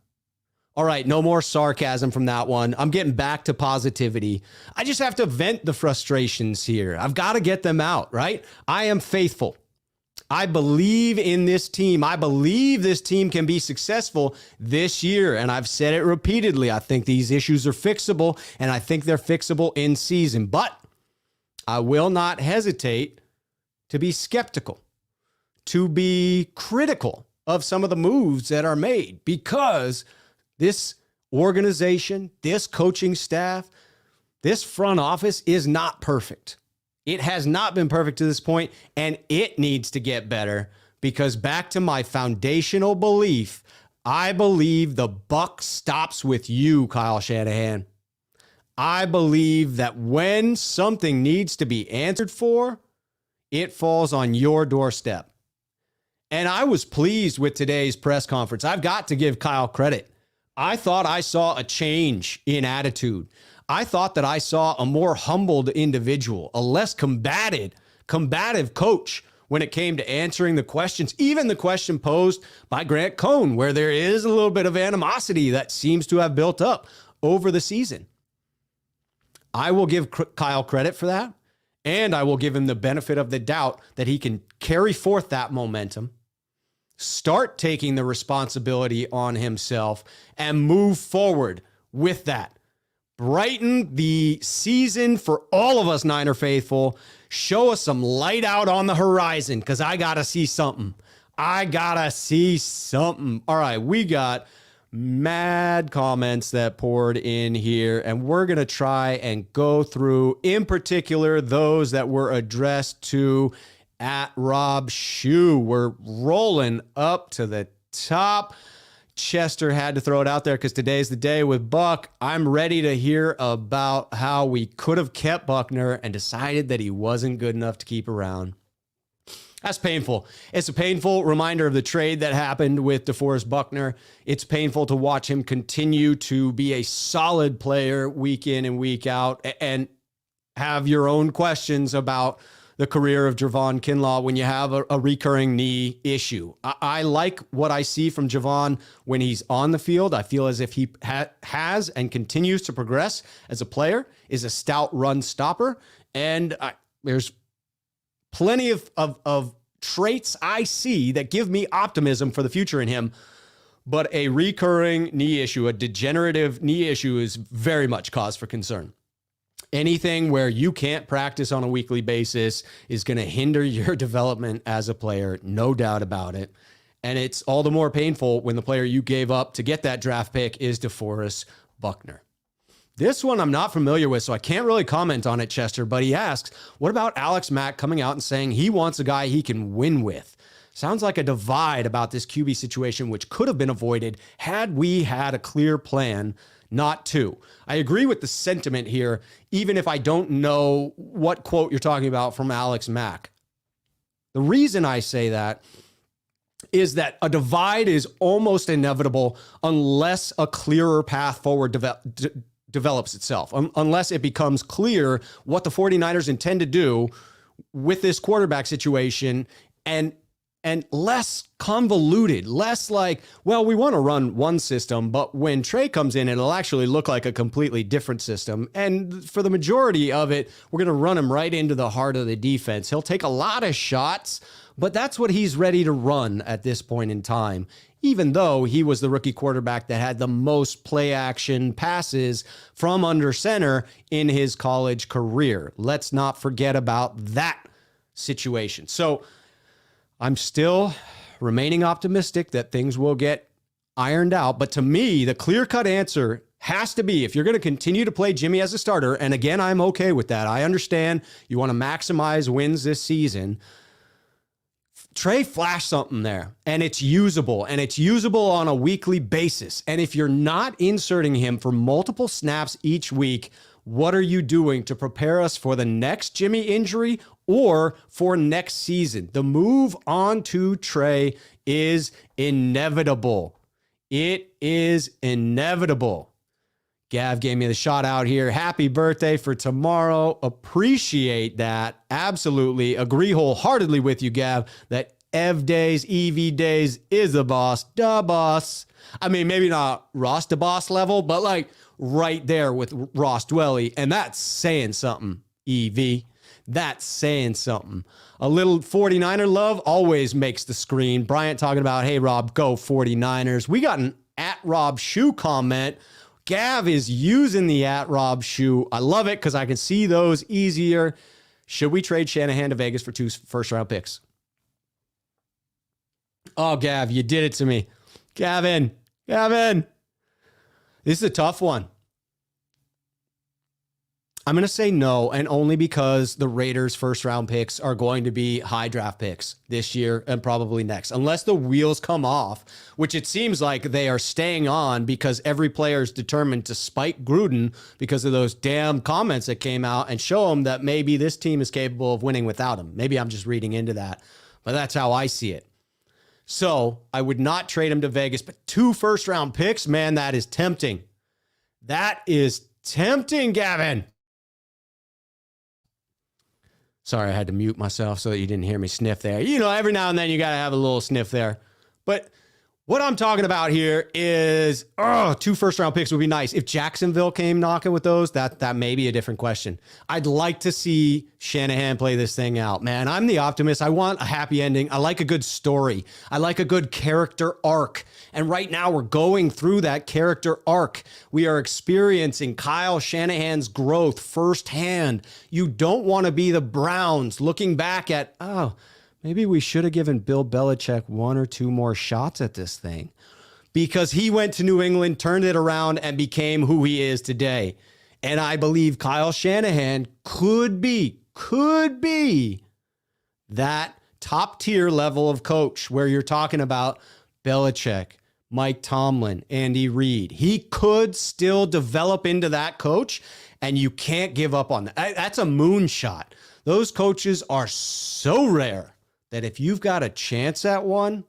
S1: All right, no more sarcasm from that one. I'm getting back to positivity. I just have to vent the frustrations here. I've got to get them out, right? I am faithful. I believe in this team. I believe this team can be successful this year. And I've said it repeatedly. I think these issues are fixable, and I think they're fixable in season. But I will not hesitate to be skeptical, to be critical of some of the moves that are made, because this organization, this coaching staff, this front office is not perfect. It has not been perfect to this point, and it needs to get better, because back to my foundational belief, I believe the buck stops with you, Kyle Shanahan. I believe that when something needs to be answered for, it falls on your doorstep. And I was pleased with today's press conference. I've got to give Kyle credit. I thought I saw a change in attitude. I thought that I saw a more humbled individual, a less combative coach when it came to answering the questions, even the question posed by Grant Cohn, where there is a little bit of animosity that seems to have built up over the season. I will give Kyle credit for that, and I will give him the benefit of the doubt that he can carry forth that momentum, start taking the responsibility on himself, and move forward with that. Brighten the season for all of us Niner faithful. Show us some light out on the horizon, because I got to see something. All right, we got mad comments that poured in here, and we're going to try and go through, in particular, those that were addressed to at Rob Shue. We're rolling up to the top. Chester had to throw it out there because today's the day with Buck. I'm ready to hear about how we could have kept Buckner and decided that he wasn't good enough to keep around. That's painful. It's a painful reminder of the trade that happened with DeForest Buckner. It's painful to watch him continue to be a solid player week in and week out, and have your own questions about the career of Javon Kinlaw when you have a recurring knee issue. I like what I see from Javon when he's on the field. I feel as if he has and continues to progress as a player, is a stout run stopper. And there's plenty of traits I see that give me optimism for the future in him. But a recurring knee issue, a degenerative knee issue, is very much cause for concern. Anything where you can't practice on a weekly basis is going to hinder your development as a player, no doubt about it. And it's all the more painful when the player you gave up to get that draft pick is DeForest Buckner. This one I'm not familiar with, so I can't really comment on it, Chester, but he asks, what about Alex Mack coming out and saying he wants a guy he can win with? Sounds like a divide about this QB situation, which could have been avoided had we had a clear plan not to. I agree with the sentiment here, even if I don't know what quote you're talking about from Alex Mack. The reason I say that is that a divide is almost inevitable unless a clearer path forward develops itself, unless it becomes clear what the 49ers intend to do with this quarterback situation, and less convoluted, less like, well, we want to run one system, but when Trey comes in, it'll actually look like a completely different system. And for the majority of it, we're going to run him right into the heart of the defense. He'll take a lot of shots, but that's what he's ready to run at this point in time, even though he was the rookie quarterback that had the most play action passes from under center in his college career. Let's not forget about that situation. So I'm still remaining optimistic that things will get ironed out. But to me, the clear-cut answer has to be, if you're going to continue to play Jimmy as a starter, and again, I'm okay with that. I understand you want to maximize wins this season. Trey flashed something there, and it's usable on a weekly basis. And if you're not inserting him for multiple snaps each week, what are you doing to prepare us for the next Jimmy injury or for next season? The move on to Trey is inevitable. It is inevitable. Gav gave me the shout out here. Happy birthday for tomorrow. Appreciate that. Absolutely. Agree wholeheartedly with you, Gav, that EV days is the boss. Da boss. I mean, maybe not Ross the boss level, but like right there with Ross Dwelly. And that's saying something, EV. That's saying something. A little 49er love always makes the screen. Bryant talking about, hey, Rob, go 49ers. We got an at Rob Shue comment. Gav is using the at Rob Shue. I love it because I can see those easier. Should we trade Shanahan to Vegas for 2 first-round picks? Oh, Gav, you did it to me. Gavin. This is a tough one. I'm going to say no, and only because the Raiders' first-round picks are going to be high draft picks this year and probably next. Unless the wheels come off, which it seems like they are staying on because every player is determined to spike Gruden because of those damn comments that came out and show him that maybe this team is capable of winning without him. Maybe I'm just reading into that, but that's how I see it. So I would not trade him to Vegas, but 2 first-round picks, man, that is tempting. That is tempting, Gavin. Sorry, I had to mute myself so that you didn't hear me sniff there. You know, every now and then you got to have a little sniff there. But what I'm talking about here is 2 first-round picks would be nice. If Jacksonville came knocking with those, that may be a different question. I'd like to see Shanahan play this thing out. Man, I'm the optimist. I want a happy ending. I like a good story. I like a good character arc. And right now we're going through that character arc. We are experiencing Kyle Shanahan's growth firsthand. You don't want to be the Browns looking back at, maybe we should have given Bill Belichick 1 or 2 more shots at this thing, because he went to New England, turned it around, and became who he is today. And I believe Kyle Shanahan could be that top tier level of coach where you're talking about Belichick, Mike Tomlin, Andy Reid. He could still develop into that coach, and you can't give up on that. That's a moonshot. Those coaches are so rare that if you've got a chance at one,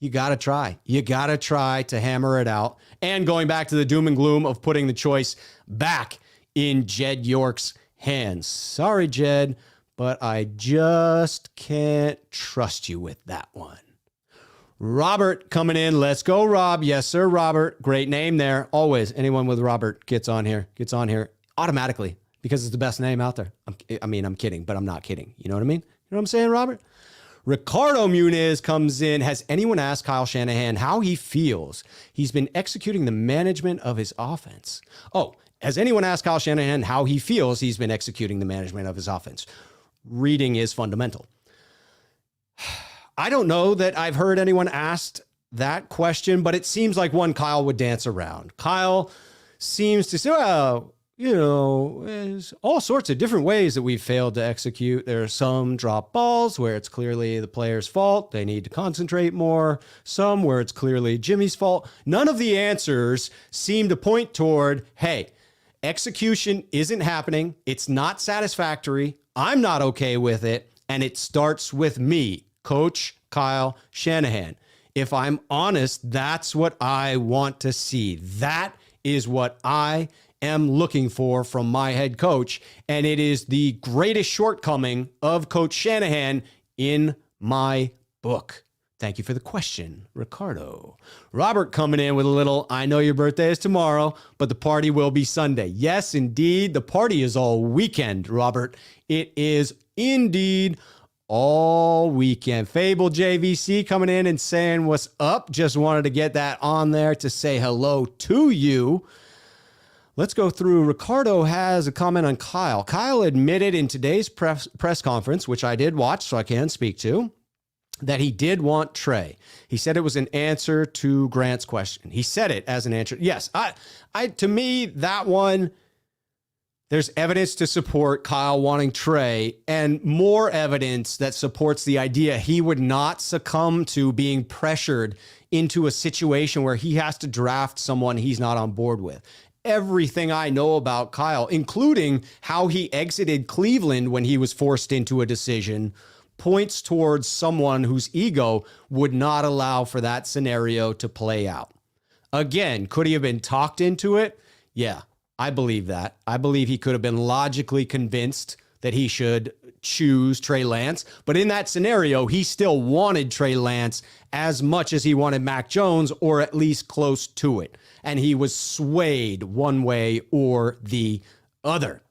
S1: you got to try. You got to try to hammer it out. And going back to the doom and gloom of putting the choice back in Jed York's hands. Sorry, Jed, but I just can't trust you with that one. Robert coming in. Let's go, Rob. Yes, sir, Robert. Great name there. Always. Anyone with Robert gets on here automatically because it's the best name out there. I'm kidding, but I'm not kidding. You know what I mean? You know what I'm saying, Robert? Ricardo Muniz comes in. Has anyone asked Kyle Shanahan how he feels he's been executing the management of his offense? Oh, has anyone asked Kyle Shanahan how he feels he's been executing the management of his offense? Reading is fundamental. I don't know that I've heard anyone asked that question, but it seems like one Kyle would dance around. Kyle seems to say, well, you know, there's all sorts of different ways that we've failed to execute. There are some drop balls where it's clearly the player's fault. They need to concentrate more. Some where it's clearly Jimmy's fault. None of the answers seem to point toward, hey, execution isn't happening. It's not satisfactory. I'm not okay with it. And it starts with me, Coach Kyle Shanahan. If I'm honest, that's what I want to see. That is what I am looking for from my head coach, and it is the greatest shortcoming of Coach Shanahan in my book. Thank you for the question, Ricardo. Robert coming in with a little, I know your birthday is tomorrow, but the party will be Sunday. Yes, indeed, the party is all weekend, Robert. It is indeed all weekend. Fable JVC coming in and saying what's up. Just wanted to get that on there to say hello to you. Let's go through. Ricardo has a comment on Kyle. Kyle admitted in today's press conference, which I did watch, so I can speak to, that he did want Trey. He said it was an answer to Grant's question. He said it as an answer. Yes, to me, that one, there's evidence to support Kyle wanting Trey and more evidence that supports the idea he would not succumb to being pressured into a situation where he has to draft someone he's not on board with. Everything I know about Kyle, including how he exited Cleveland when he was forced into a decision, points towards someone whose ego would not allow for that scenario to play out. Again, could he have been talked into it? Yeah, I believe that. I believe he could have been logically convinced that he should choose Trey Lance. But in that scenario, he still wanted Trey Lance as much as he wanted Mac Jones, or at least close to it. And he was swayed one way or the other.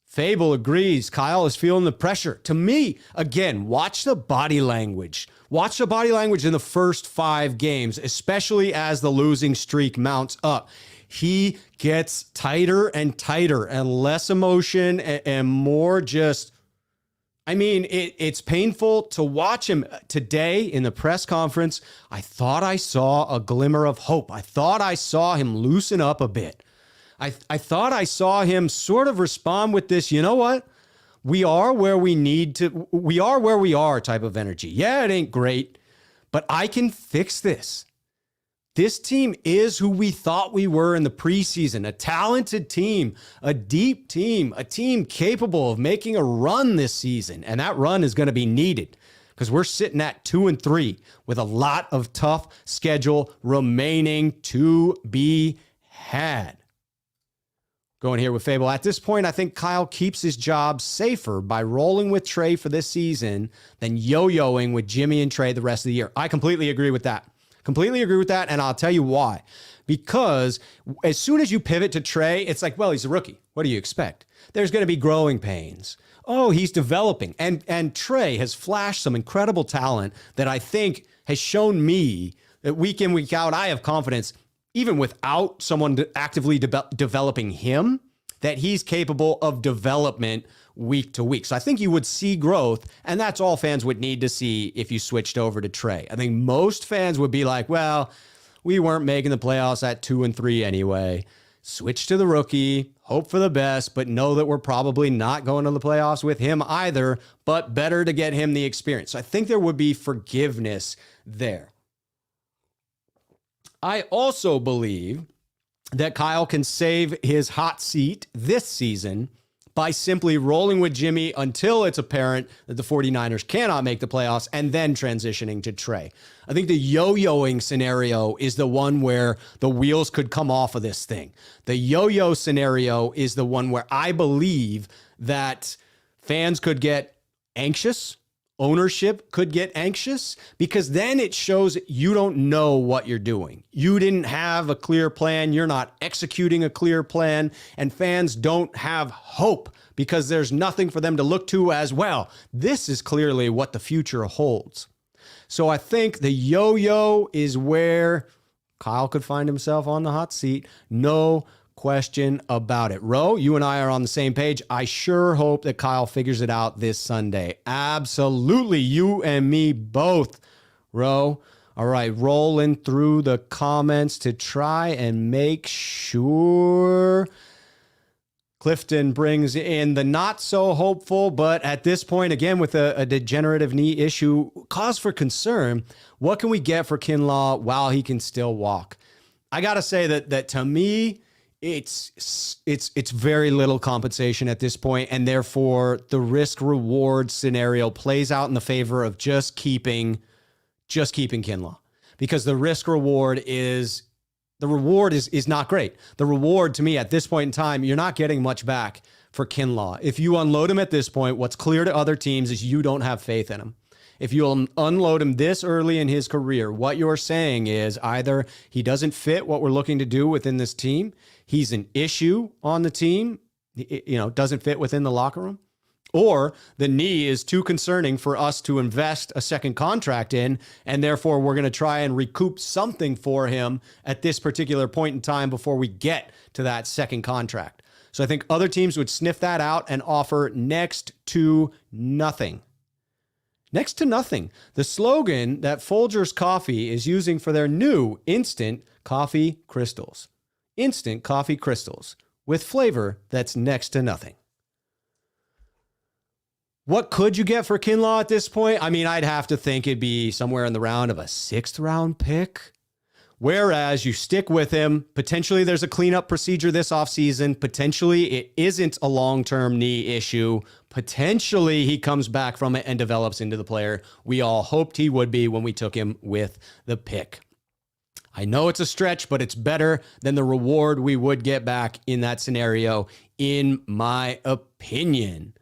S1: Fable agrees. Kyle is feeling the pressure. To me, again, watch the body language. Watch the body language in the first 5 games, especially as the losing streak mounts up. he gets tighter and tighter and less emotion and more just, I mean, it's painful to watch him today in the press conference. I thought I saw a glimmer of hope. I thought I saw him loosen up a bit. I thought I saw him sort of respond with this, you know what? We are where we are type of energy. Yeah, it ain't great, but I can fix this. This team is who we thought we were in the preseason, a talented team, a deep team, a team capable of making a run this season. And that run is going to be needed because we're sitting at 2-3 with a lot of tough schedule remaining to be had. Going here with Fable. At this point, I think Kyle keeps his job safer by rolling with Trey for this season than yo-yoing with Jimmy and Trey the rest of the year. I completely agree with that. Completely agree with that, and I'll tell you why. Because as soon as you pivot to Trey, it's like, well, he's a rookie. What do you expect? There's going to be growing pains. Oh, he's developing. And Trey has flashed some incredible talent that I think has shown me that week in, week out, I have confidence, even without someone actively developing him, that he's capable of development week to week. So I think you would see growth, and that's all fans would need to see if you switched over to Trey. I think most fans would be like, well, we weren't making the playoffs at 2-3 anyway. Switch to the rookie, hope for the best, but know that we're probably not going to the playoffs with him either, but better to get him the experience. So I think there would be forgiveness there. I also believe that Kyle can save his hot seat this season by simply rolling with Jimmy until it's apparent that the 49ers cannot make the playoffs and then transitioning to Trey. I think the yo-yoing scenario is the one where the wheels could come off of this thing. The yo-yo scenario is the one where I believe that fans could get anxious, ownership could get anxious, because then it shows you don't know what you're doing. You didn't have a clear plan. You're not executing a clear plan, and fans don't have hope because there's nothing for them to look to as well. This is clearly what the future holds. So I think the yo-yo is where Kyle could find himself on the hot seat. No question about it. Ro, you and I are on the same page. I sure hope that Kyle figures it out this Sunday. Absolutely. You and me both, Ro. All right, rolling through the comments to try and make sure. Clifton brings in the not so hopeful, but at this point, again, with a degenerative knee issue, cause for concern. What can we get for Kinlaw while he can still walk? I got to say that to me, it's very little compensation at this point, and therefore the risk reward scenario plays out in the favor of just keeping Kinlaw, because the risk reward is not great. The reward to me at this point in time, you're not getting much back for Kinlaw. If you unload him at this point, what's clear to other teams is you don't have faith in him. If you unload him this early in his career, what you're saying is either he doesn't fit what we're looking to do within this team, he's an issue on the team, doesn't fit within the locker room, or the knee is too concerning for us to invest a second contract in, and therefore we're going to try and recoup something for him at this particular point in time before we get to that second contract. So I think other teams would sniff that out and offer next to nothing. Next to nothing. The slogan that Folgers Coffee is using for their new instant coffee crystals. Instant coffee crystals with flavor that's next to nothing. What could you get for Kinlaw at this point? I mean, I'd have to think it'd be somewhere in the round of a 6th round pick. Whereas you stick with him, potentially there's a cleanup procedure this offseason. Potentially it isn't a long-term knee issue. Potentially he comes back from it and develops into the player we all hoped he would be when we took him with the pick. I know it's a stretch, but it's better than the reward we would get back in that scenario, in my opinion.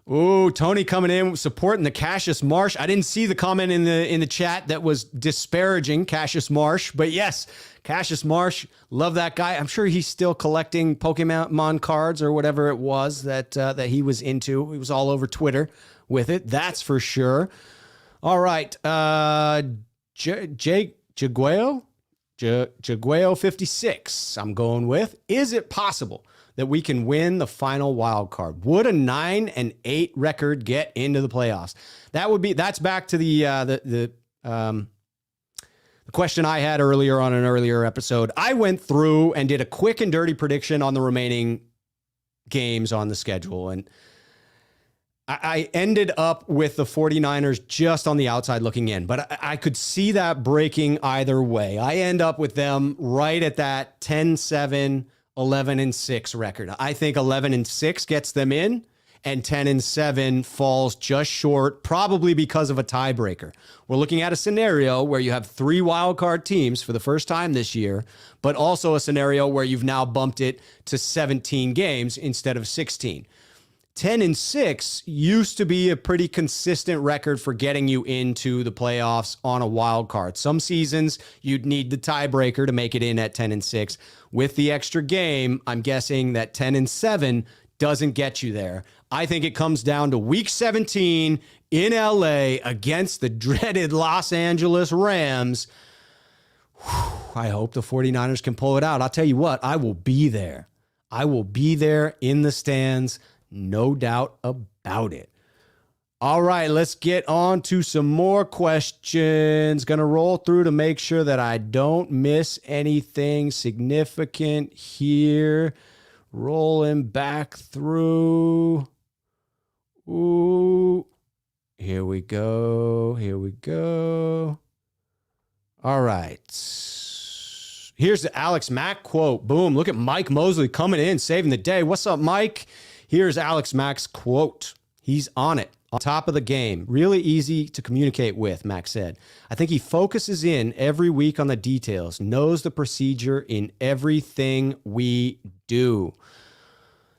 S1: Ooh, Tony coming in supporting the Cassius Marsh. I didn't see the comment in the chat that was disparaging Cassius Marsh, but yes, Cassius Marsh, love that guy. I'm sure he's still collecting Pokemon cards or whatever it was that he was into. He was all over Twitter with it, that's for sure. All right, Jake Jagueo. Jagueo 56, I'm going with. Is it possible that we can win the final wild card? Would a 9-8 record get into the playoffs? That's back to the question I had earlier on an earlier episode. I went through and did a quick and dirty prediction on the remaining games on the schedule, and I ended up with the 49ers just on the outside looking in, but I could see that breaking either way. I end up with them right at that 10-7, 11-6 record. I think 11-6 gets them in, and 10-7 falls just short, probably because of a tiebreaker. We're looking at a scenario where you have 3 wildcard teams for the first time this year, but also a scenario where you've now bumped it to 17 games instead of 16. 10-6 used to be a pretty consistent record for getting you into the playoffs on a wild card. Some seasons you'd need the tiebreaker to make it in at 10-6. With the extra game, I'm guessing that 10-7 doesn't get you there. I think it comes down to week 17 in LA against the dreaded Los Angeles Rams. I hope the 49ers can pull it out. I'll tell you what, I will be there. I will be there in the stands. No doubt about it. All right, let's get on to some more questions. Going to roll through to make sure that I don't miss anything significant here. Rolling back through. Ooh, here we go. Here we go. All right. Here's the Alex Mack quote. Boom. Look at Mike Mosley coming in, saving the day. What's up, Mike? Here's Alex Mack's quote. He's on it, on top of the game. Really easy to communicate with, Mack said. I think he focuses in every week on the details, knows the procedure in everything we do.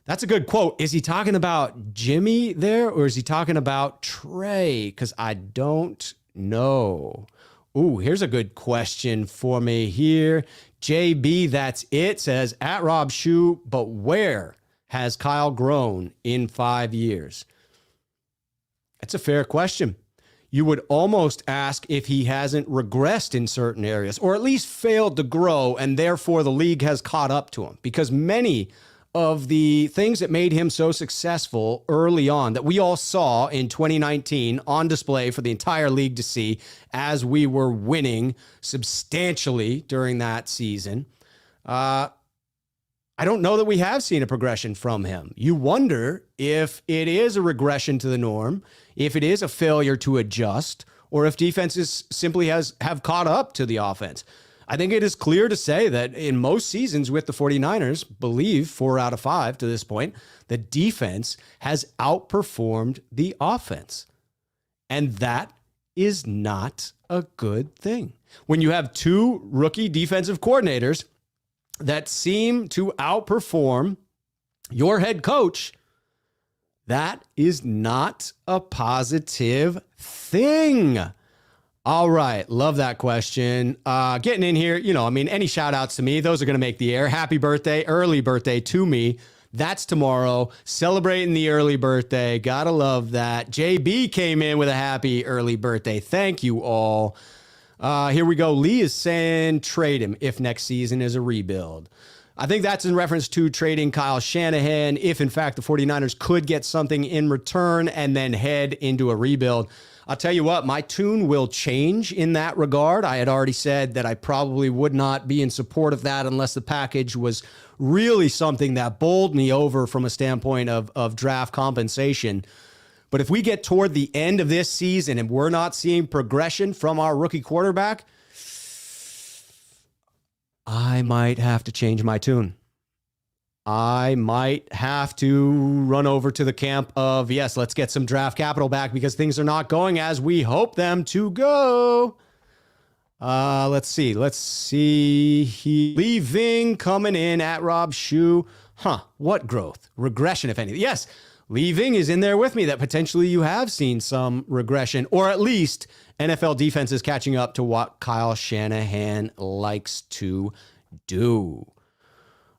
S1: That's a good quote. Is he talking about Jimmy there, or is he talking about Trey? Because I don't know. Ooh, here's a good question for me here. JB, that's it, says, at Rob Shoe, but where has Kyle grown in 5 years? That's a fair question. You would almost ask if he hasn't regressed in certain areas, or at least failed to grow, and therefore the league has caught up to him. Because many of the things that made him so successful early on that we all saw in 2019 on display for the entire league to see as we were winning substantially during that season, I don't know that we have seen a progression from him. You wonder if it is a regression to the norm, if it is a failure to adjust, or if defenses simply have caught up to the offense. I think it is clear to say that in most seasons with the 49ers, believe 4 out of 5 to this point, the defense has outperformed the offense. And that is not a good thing. When you have 2 rookie defensive coordinators that seem to outperform your head coach, that is not a positive thing. All right. Love that question. Getting in here, any shout outs to me, those are going to make the air. Happy birthday, early birthday to me. That's tomorrow. Celebrating the early birthday. Gotta love that. JB came in with a happy early birthday. Thank you all. Here we go. Lee is saying trade him if next season is a rebuild. I think that's in reference to trading Kyle Shanahan if, in fact, the 49ers could get something in return and then head into a rebuild. I'll tell you what, my tune will change in that regard. I had already said that I probably would not be in support of that unless the package was really something that bowled me over from a standpoint of draft compensation. But if we get toward the end of this season and we're not seeing progression from our rookie quarterback, I might have to change my tune. I might have to run over to the camp of, yes, let's get some draft capital back because things are not going as we hope them to go. Let's see. Leaving, coming in at Rob Shoe. What growth? Regression, if anything. Yes, Leaving is in there with me that potentially you have seen some regression, or at least NFL defense is catching up to what Kyle Shanahan likes to do.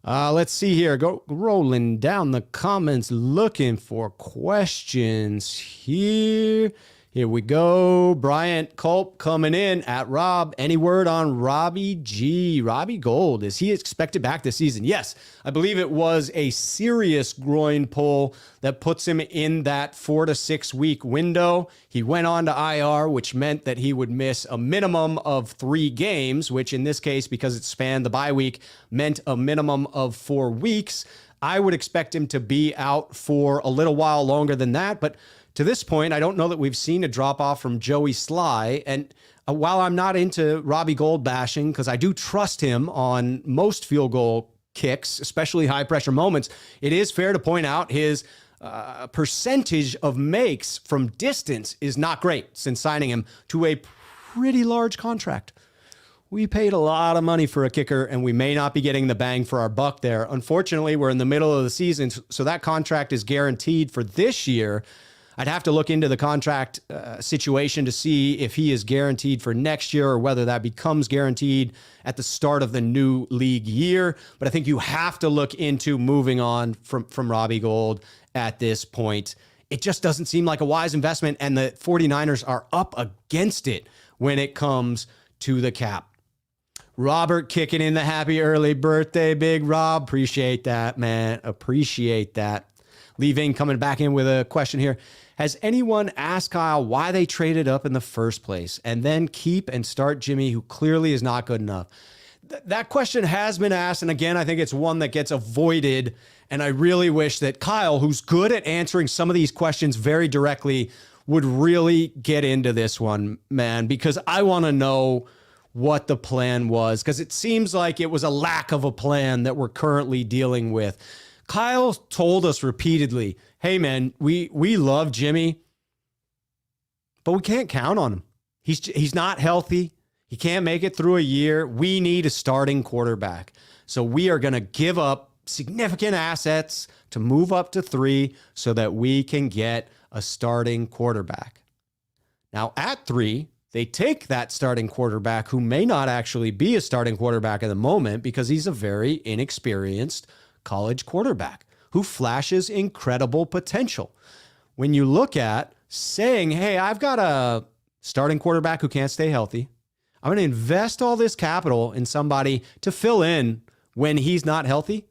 S1: Let's see here. Go rolling down the comments, looking for questions here. Here we go. Bryant Culp coming in at Rob. Any word on Robbie G? Robbie Gold, is he expected back this season? Yes, I believe it was a serious groin pull that puts him in that 4 to 6 week window. He went on to IR, which meant that he would miss a minimum of 3 games, which in this case, because it spanned the bye week, meant a minimum of 4 weeks. I would expect him to be out for a little while longer than that, but to this point, I don't know that we've seen a drop off from Joey Sly. And while I'm not into Robbie Gold bashing, because I do trust him on most field goal kicks, especially high pressure moments, it is fair to point out his percentage of makes from distance is not great since signing him to a pretty large contract. We paid a lot of money for a kicker, and we may not be getting the bang for our buck there. Unfortunately, we're in the middle of the season, so that contract is guaranteed for this year. I'd have to look into the contract situation to see if he is guaranteed for next year or whether that becomes guaranteed at the start of the new league year. But I think you have to look into moving on from Robbie Gold at this point. It just doesn't seem like a wise investment, and the 49ers are up against it when it comes to the cap. Robert kicking in the happy early birthday, Big Rob. Appreciate that, man. Appreciate that. Leaving, coming back in with a question here. Has anyone asked Kyle why they traded up in the first place and then keep and start Jimmy, who clearly is not good enough? That question has been asked, and again, I think it's one that gets avoided, and I really wish that Kyle, who's good at answering some of these questions very directly, would really get into this one, man, because I want to know what the plan was, because it seems like it was a lack of a plan that we're currently dealing with. Kyle told us repeatedly, hey, man, we love Jimmy, but we can't count on him. He's not healthy. He can't make it through a year. We need a starting quarterback. So we are going to give up significant assets to move up to 3 so that we can get a starting quarterback. Now, at 3, they take that starting quarterback who may not actually be a starting quarterback at the moment because he's a very inexperienced college quarterback who flashes incredible potential. When you look at saying, hey, I've got a starting quarterback who can't stay healthy, I'm going to invest all this capital in somebody to fill in when he's not healthy,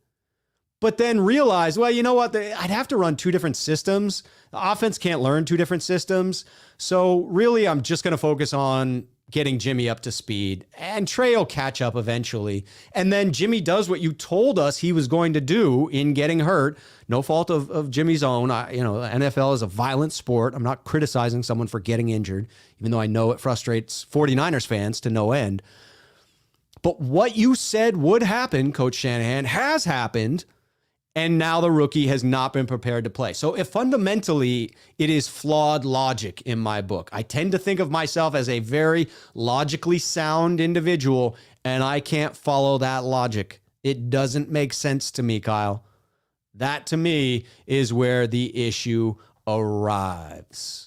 S1: but then realize, well, you know what? I'd have to run 2 different systems. The offense can't learn 2 different systems. So really, I'm just going to focus on getting Jimmy up to speed, and Trey will catch up eventually. And then Jimmy does what you told us he was going to do in getting hurt. No fault of Jimmy's own. NFL is a violent sport. I'm not criticizing someone for getting injured, even though I know it frustrates 49ers fans to no end. But what you said would happen, Coach Shanahan, has happened. And now the rookie has not been prepared to play. So if fundamentally it is flawed logic in my book, I tend to think of myself as a very logically sound individual, and I can't follow that logic. It doesn't make sense to me, Kyle. That to me is where the issue arrives.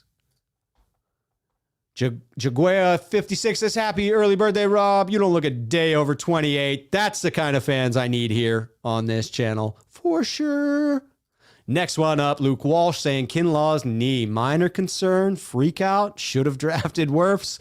S1: Jaguar 56 says, happy early birthday, Rob. You don't look a day over 28. That's the kind of fans I need here on this channel, for sure. Next one up, Luke Walsh saying, Kinlaw's knee, minor concern, freak out, should have drafted Wirfs.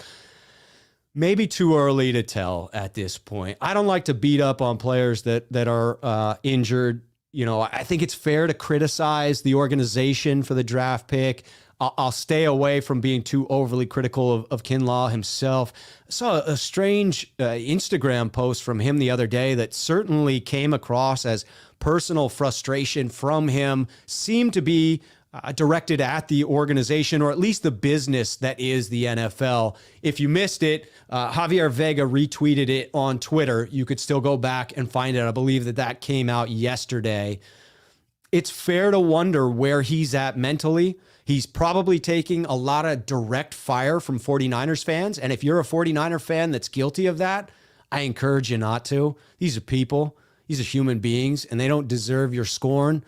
S1: Maybe too early to tell at this point. I don't like to beat up on players that are injured. You know, I think it's fair to criticize the organization for the draft pick. I'll stay away from being too overly critical of Kinlaw himself. I saw a strange Instagram post from him the other day that certainly came across as personal frustration from him, seemed to be directed at the organization, or at least the business that is the NFL. If you missed it, Javier Vega retweeted it on Twitter. You could still go back and find it. I believe that came out yesterday. It's fair to wonder where he's at mentally. He's probably taking a lot of direct fire from 49ers fans. And if you're a 49er fan that's guilty of that, I encourage you not to. These are people. These are human beings, and they don't deserve your scorn.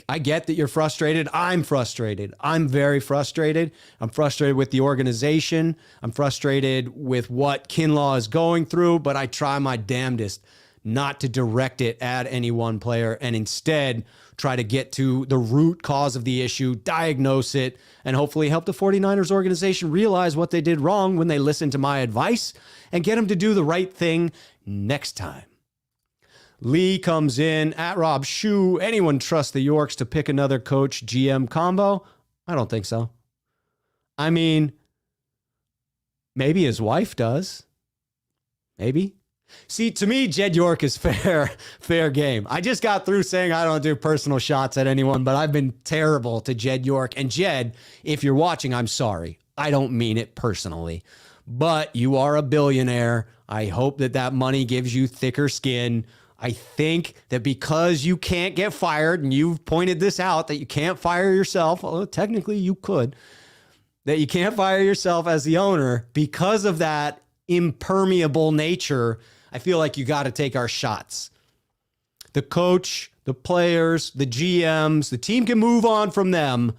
S1: I get that you're frustrated. I'm frustrated. I'm very frustrated. I'm frustrated with the organization. I'm frustrated with what Kinlaw is going through, but I try my damnedest not to direct it at any one player and instead try to get to the root cause of the issue, diagnose it, and hopefully help the 49ers organization realize what they did wrong when they listened to my advice and get them to do the right thing next time. Lee comes in at Rob Shue. Anyone trust the Yorks to pick another coach GM combo? I don't think so. I mean, maybe his wife does. Maybe. See, to me, Jed York is fair game. I just got through saying I don't do personal shots at anyone, but I've been terrible to Jed York. And Jed, if you're watching, I'm sorry. I don't mean it personally. But you are a billionaire. I hope that money gives you thicker skin. I think that because you can't get fired, and you've pointed this out, that you can't fire yourself, although technically you could, that you can't fire yourself as the owner because of that impermeable nature. I feel like you got to take our shots. The coach, the players, the GMs, the team can move on from them,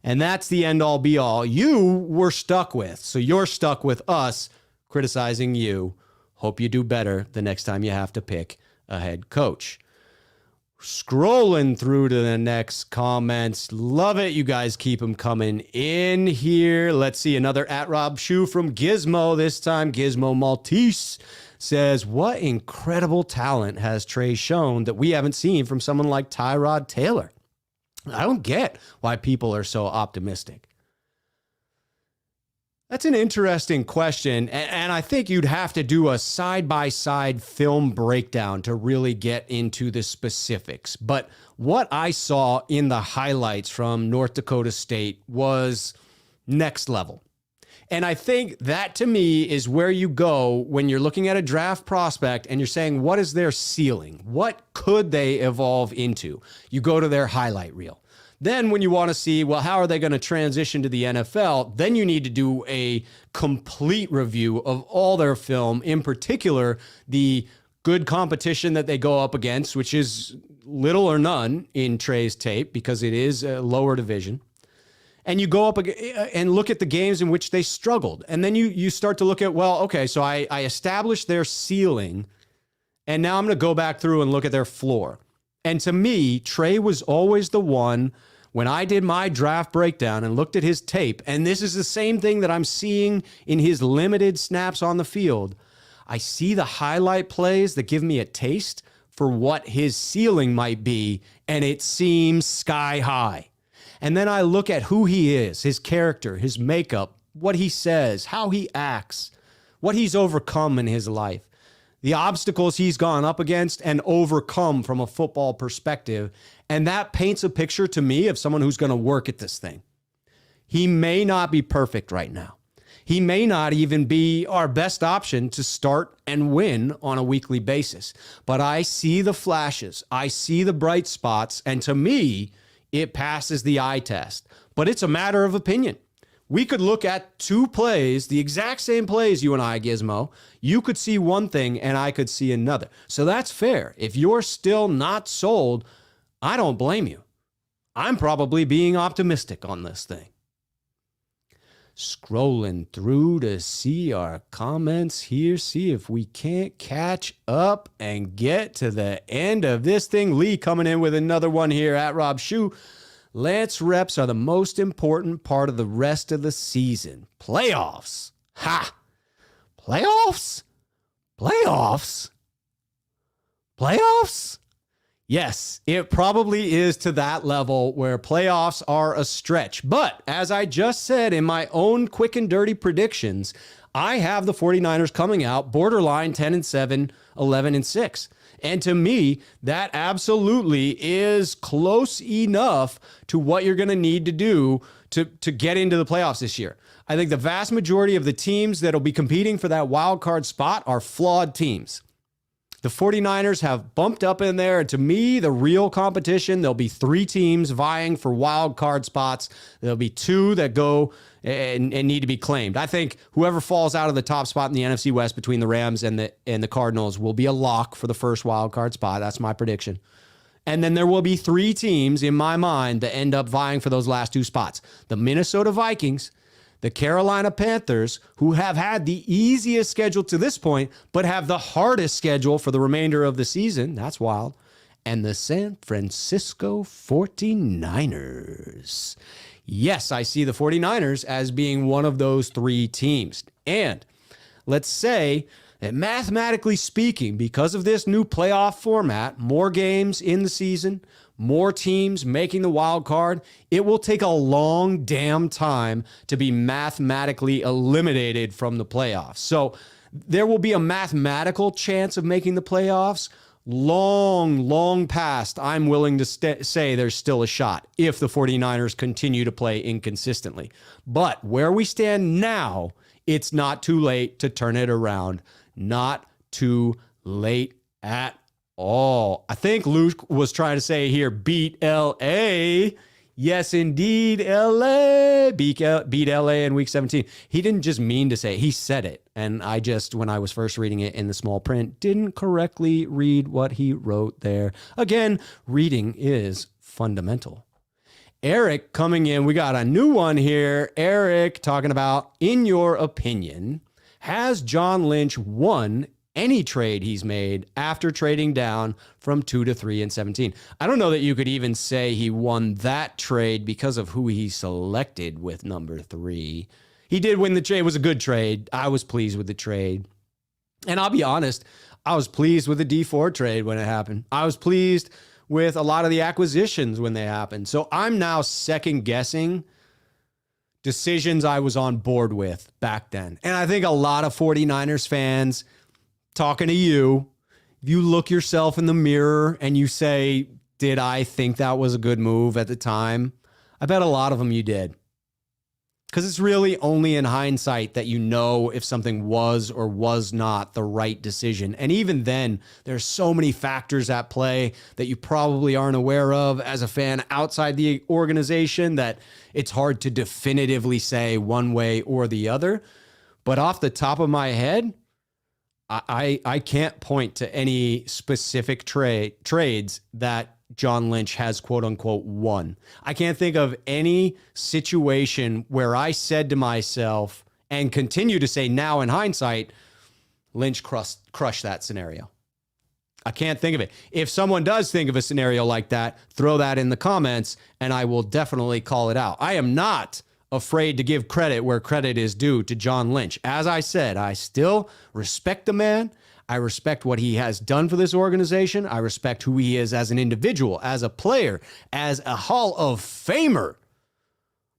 S1: and that's the end all be all. You were stuck with, so you're stuck with us criticizing you. Hope you do better the next time you have to pick a head coach. Scrolling through to the next comments. Love it. You guys keep them coming in here. Let's see, another at Rob Shue from Gizmo. This time, Gizmo Maltese says, what incredible talent has Trey shown that we haven't seen from someone like Tyrod Taylor? I don't get why people are so optimistic. That's an interesting question, and I think you'd have to do a side-by-side film breakdown to really get into the specifics. But what I saw in the highlights from North Dakota State was next level. And I think that, to me, is where you go when you're looking at a draft prospect and you're saying, what is their ceiling? What could they evolve into? You go to their highlight reel. Then when you want to see, well, how are they going to transition to the NFL? Then you need to do a complete review of all their film, in particular, the good competition that they go up against, which is little or none in Trey's tape because it is a lower division. And you go up and look at the games in which they struggled. And then you start to look at, well, okay, so I established their ceiling, and now I'm going to go back through and look at their floor. And to me, Trey was always the one, when I did my draft breakdown and looked at his tape, and this is the same thing that I'm seeing in his limited snaps on the field, I see the highlight plays that give me a taste for what his ceiling might be, and it seems sky high. And then I look at who he is, his character, his makeup, what he says, how he acts, what he's overcome in his life, the obstacles he's gone up against and overcome from a football perspective. And that paints a picture to me of someone who's going to work at this thing. He may not be perfect right now. He may not even be our best option to start and win on a weekly basis. But I see the flashes. I see the bright spots. And to me, it passes the eye test. But it's a matter of opinion. We could look at two plays, the exact same plays, you and I, Gizmo. You could see one thing and I could see another. So that's fair. If you're still not sold, I don't blame you. I'm probably being optimistic on this thing. Scrolling through to see our comments here, see if we can't catch up and get to the end of this thing. Lee coming in with another one here at Rob Shue. Lance reps are the most important part of the rest of the season. Playoffs. Ha! Playoffs? Playoffs? Playoffs? Yes, it probably is to that level where playoffs are a stretch. But as I just said in my own quick and dirty predictions, I have the 49ers coming out borderline 10-7, 11-6. And to me, that absolutely is close enough to what you're going to need to do to get into the playoffs this year. I think the vast majority of the teams that'll be competing for that wild card spot are flawed teams. The 49ers have bumped up in there. And to me, the real competition, there'll be 3 teams vying for wild card spots. There'll be 2 that go and need to be claimed. I think whoever falls out of the top spot in the NFC West between the Rams and the Cardinals will be a lock for the first wild card spot. That's my prediction. And then there will be 3 teams in my mind that end up vying for those last 2 spots. The Minnesota Vikings, the Carolina Panthers, who have had the easiest schedule to this point, but have the hardest schedule for the remainder of the season. That's wild. And the San Francisco 49ers. Yes, I see the 49ers as being one of those three teams. And let's say that mathematically speaking, because of this new playoff format, more games in the season, more teams making the wild card, it will take a long damn time to be mathematically eliminated from the playoffs. So there will be a mathematical chance of making the playoffs. Long past, I'm willing to say there's still a shot if the 49ers continue to play inconsistently. But where we stand now, it's not too late to turn it around. Not too late at all. I think Luke was trying to say here, beat LA. Yes, indeed, LA. Beat LA in week 17. He didn't just mean to say it. He said it. And I just, when I was first reading it in the small print, didn't correctly read what he wrote there. Again, reading is fundamental. Eric coming in. We got a new one here. Eric talking about, in your opinion, has John Lynch won any trade he's made after trading down from 2 to 3 and 17? I don't know that you could even say he won that trade because of who he selected with number 3. He did win the trade. It was a good trade. I was pleased with the trade. And I'll be honest, I was pleased with the D4 trade when it happened. I was pleased with a lot of the acquisitions when they happened. So I'm now second guessing decisions I was on board with back then. And I think a lot of 49ers fans, talking to you, if you look yourself in the mirror and you say, did I think that was a good move at the time? I bet a lot of them you did. Because it's really only in hindsight that you know if something was or was not the right decision. And even then, there's so many factors at play that you probably aren't aware of as a fan outside the organization that it's hard to definitively say one way or the other. But off the top of my head, I can't point to any specific trades that John Lynch has quote unquote won. I can't think of any situation where I said to myself and continue to say now in hindsight, Lynch crushed that scenario. I can't think of it. If someone does think of a scenario like that, throw that in the comments and I will definitely call it out. I am not afraid to give credit where credit is due to John Lynch. As I said, I still respect the man. I respect what he has done for this organization. I respect who he is as an individual, as a player, as a Hall of Famer.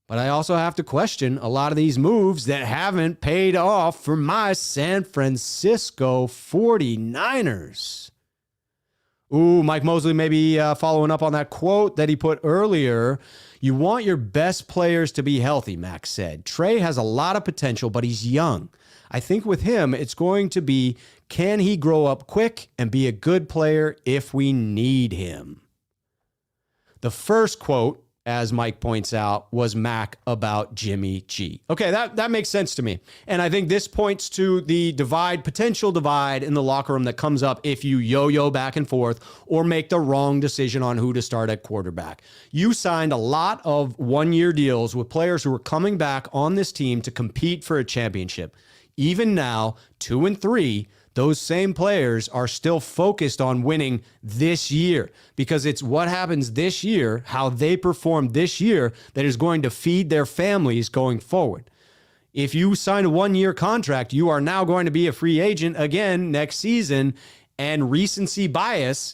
S1: But I also have to question a lot of these moves that haven't paid off for my San Francisco 49ers. Ooh, Mike Mosley maybe following up on that quote that he put earlier. You want your best players to be healthy, Mack said. Trey has a lot of potential, but he's young. I think with him, it's going to be, can he grow up quick and be a good player if we need him? The first quote, as Mike points out, was Mack about Jimmy G. Okay, that makes sense to me. And I think this points to the potential divide in the locker room that comes up if you yo-yo back and forth or make the wrong decision on who to start at quarterback. You signed a lot of one-year deals with players who were coming back on this team to compete for a championship. Even now, 2 and 3, those same players are still focused on winning this year because it's what happens this year, how they perform this year, that is going to feed their families going forward. If you sign a one-year contract, you are now going to be a free agent again next season, and recency bias,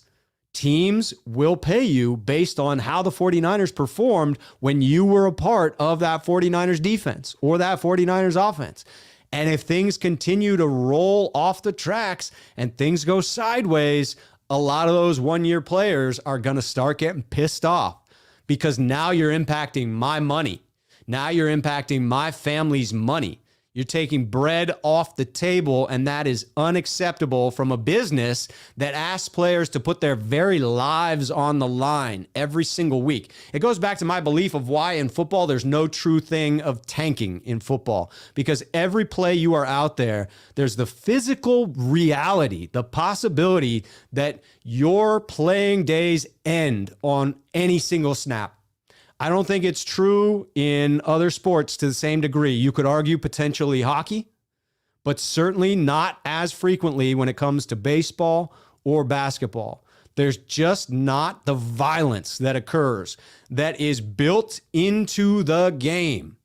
S1: teams will pay you based on how the 49ers performed when you were a part of that 49ers defense or that 49ers offense. And if things continue to roll off the tracks and things go sideways, a lot of those one-year players are going to start getting pissed off because now you're impacting my money. Now you're impacting my family's money. You're taking bread off the table, and that is unacceptable from a business that asks players to put their very lives on the line every single week. It goes back to my belief of why in football there's no true thing of tanking in football, because every play you are out there, there's the physical reality, the possibility that your playing days end on any single snap. I don't think it's true in other sports to the same degree. You could argue potentially hockey, but certainly not as frequently when it comes to baseball or basketball. There's just not the violence that occurs that is built into the game.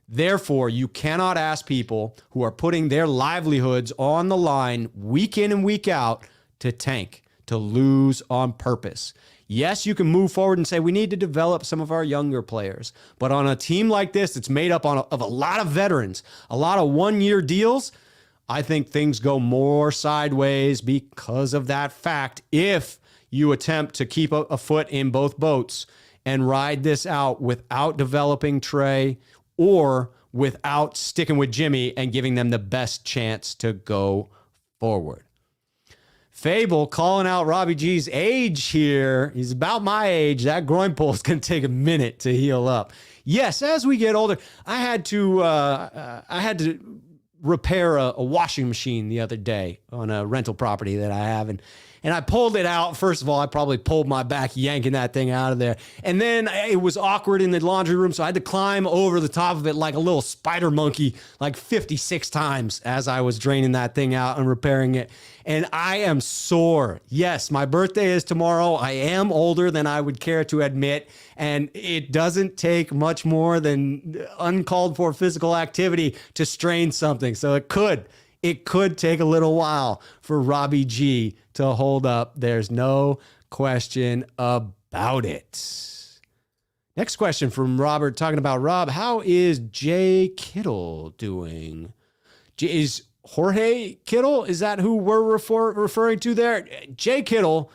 S1: Therefore, you cannot ask people who are putting their livelihoods on the line week in and week out to tank, to lose on purpose. Yes, you can move forward and say we need to develop some of our younger players. But on a team like this, it's made up of a lot of veterans, a lot of one-year deals. I think things go more sideways because of that fact if you attempt to keep a foot in both boats and ride this out without developing Trey or without sticking with Jimmy and giving them the best chance to go forward. Fable calling out Robbie G's age here. He's about my age. That groin pull is going to take a minute to heal up. Yes, as we get older, I had to repair a washing machine the other day on a rental property that I have, and I pulled it out. First of all, I probably pulled my back yanking that thing out of there. And then it was awkward in the laundry room, so I had to climb over the top of it like a little spider monkey like 56 times as I was draining that thing out and repairing it. And I am sore. Yes, my birthday is tomorrow. I am older than I would care to admit, and it doesn't take much more than uncalled for physical activity to strain something. So it could take a little while for Robbie G to hold up. There's no question about it. Next question from Robert talking about Rob. How is Jay Kittle doing? Is Jorge Kittle? Is that who we're referring to there? Jay Kittle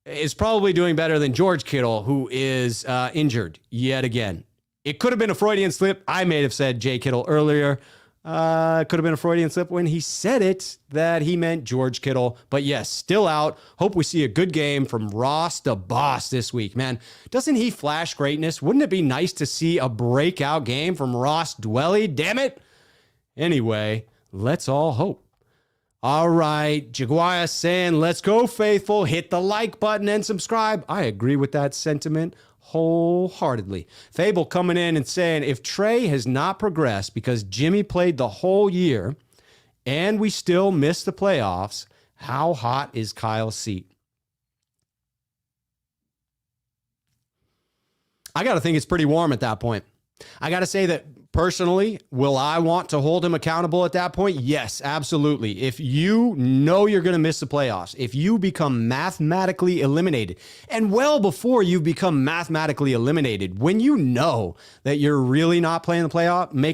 S1: is probably doing better than George Kittle, who is injured yet again. It could have been a Freudian slip. I may have said Jay Kittle earlier. It could have been a Freudian slip when he said it that he meant George Kittle. But yes, still out. Hope we see a good game from Ross the Boss this week. Man, doesn't he flash greatness? Wouldn't it be nice to see a breakout game from Ross Dwelly? Damn it. Anyway, let's all hope. All right, Jaguar saying, let's go, faithful. Hit the like button and subscribe. I agree with that sentiment wholeheartedly. Fable coming in and saying, if Trey has not progressed because Jimmy played the whole year and we still missed the playoffs, how hot is Kyle's seat? I got to think it's pretty warm at that point. I got to say that personally, will I want to hold him accountable at that point? Yes, absolutely. If you know you're going to miss the playoffs, if you become mathematically eliminated, and well before you become mathematically eliminated, when you know that you're really not making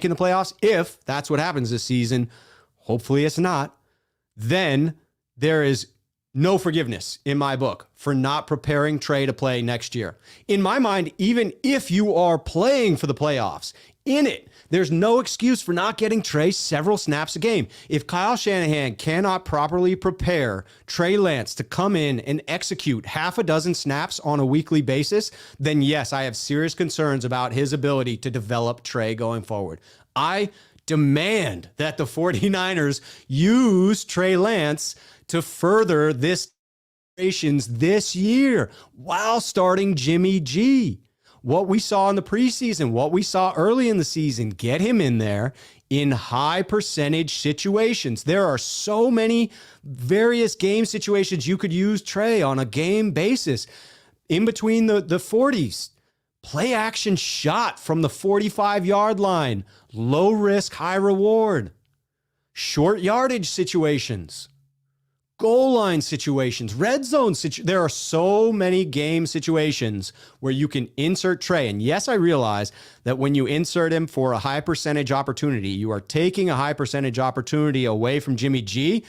S1: the playoffs, if that's what happens this season, hopefully it's not, then there is no forgiveness in my book for not preparing Trey to play next year. In my mind, even if you are playing for the playoffs, in it, there's no excuse for not getting Trey several snaps a game. If Kyle Shanahan cannot properly prepare Trey Lance to come in and execute half a dozen snaps on a weekly basis, then yes, I have serious concerns about his ability to develop Trey going forward. I demand that the 49ers use Trey Lance to further this year while starting Jimmy G. What we saw in the preseason, what we saw early in the season, get him in there in high percentage situations. There are so many various game situations you could use Trey on a game basis. In between the 40s, play action shot from the 45-yard line, low risk, high reward, short yardage situations, goal line situations, red zone situations. There are so many game situations where you can insert Trey. And yes, I realize that when you insert him for a high percentage opportunity, you are taking a high percentage opportunity away from Jimmy G.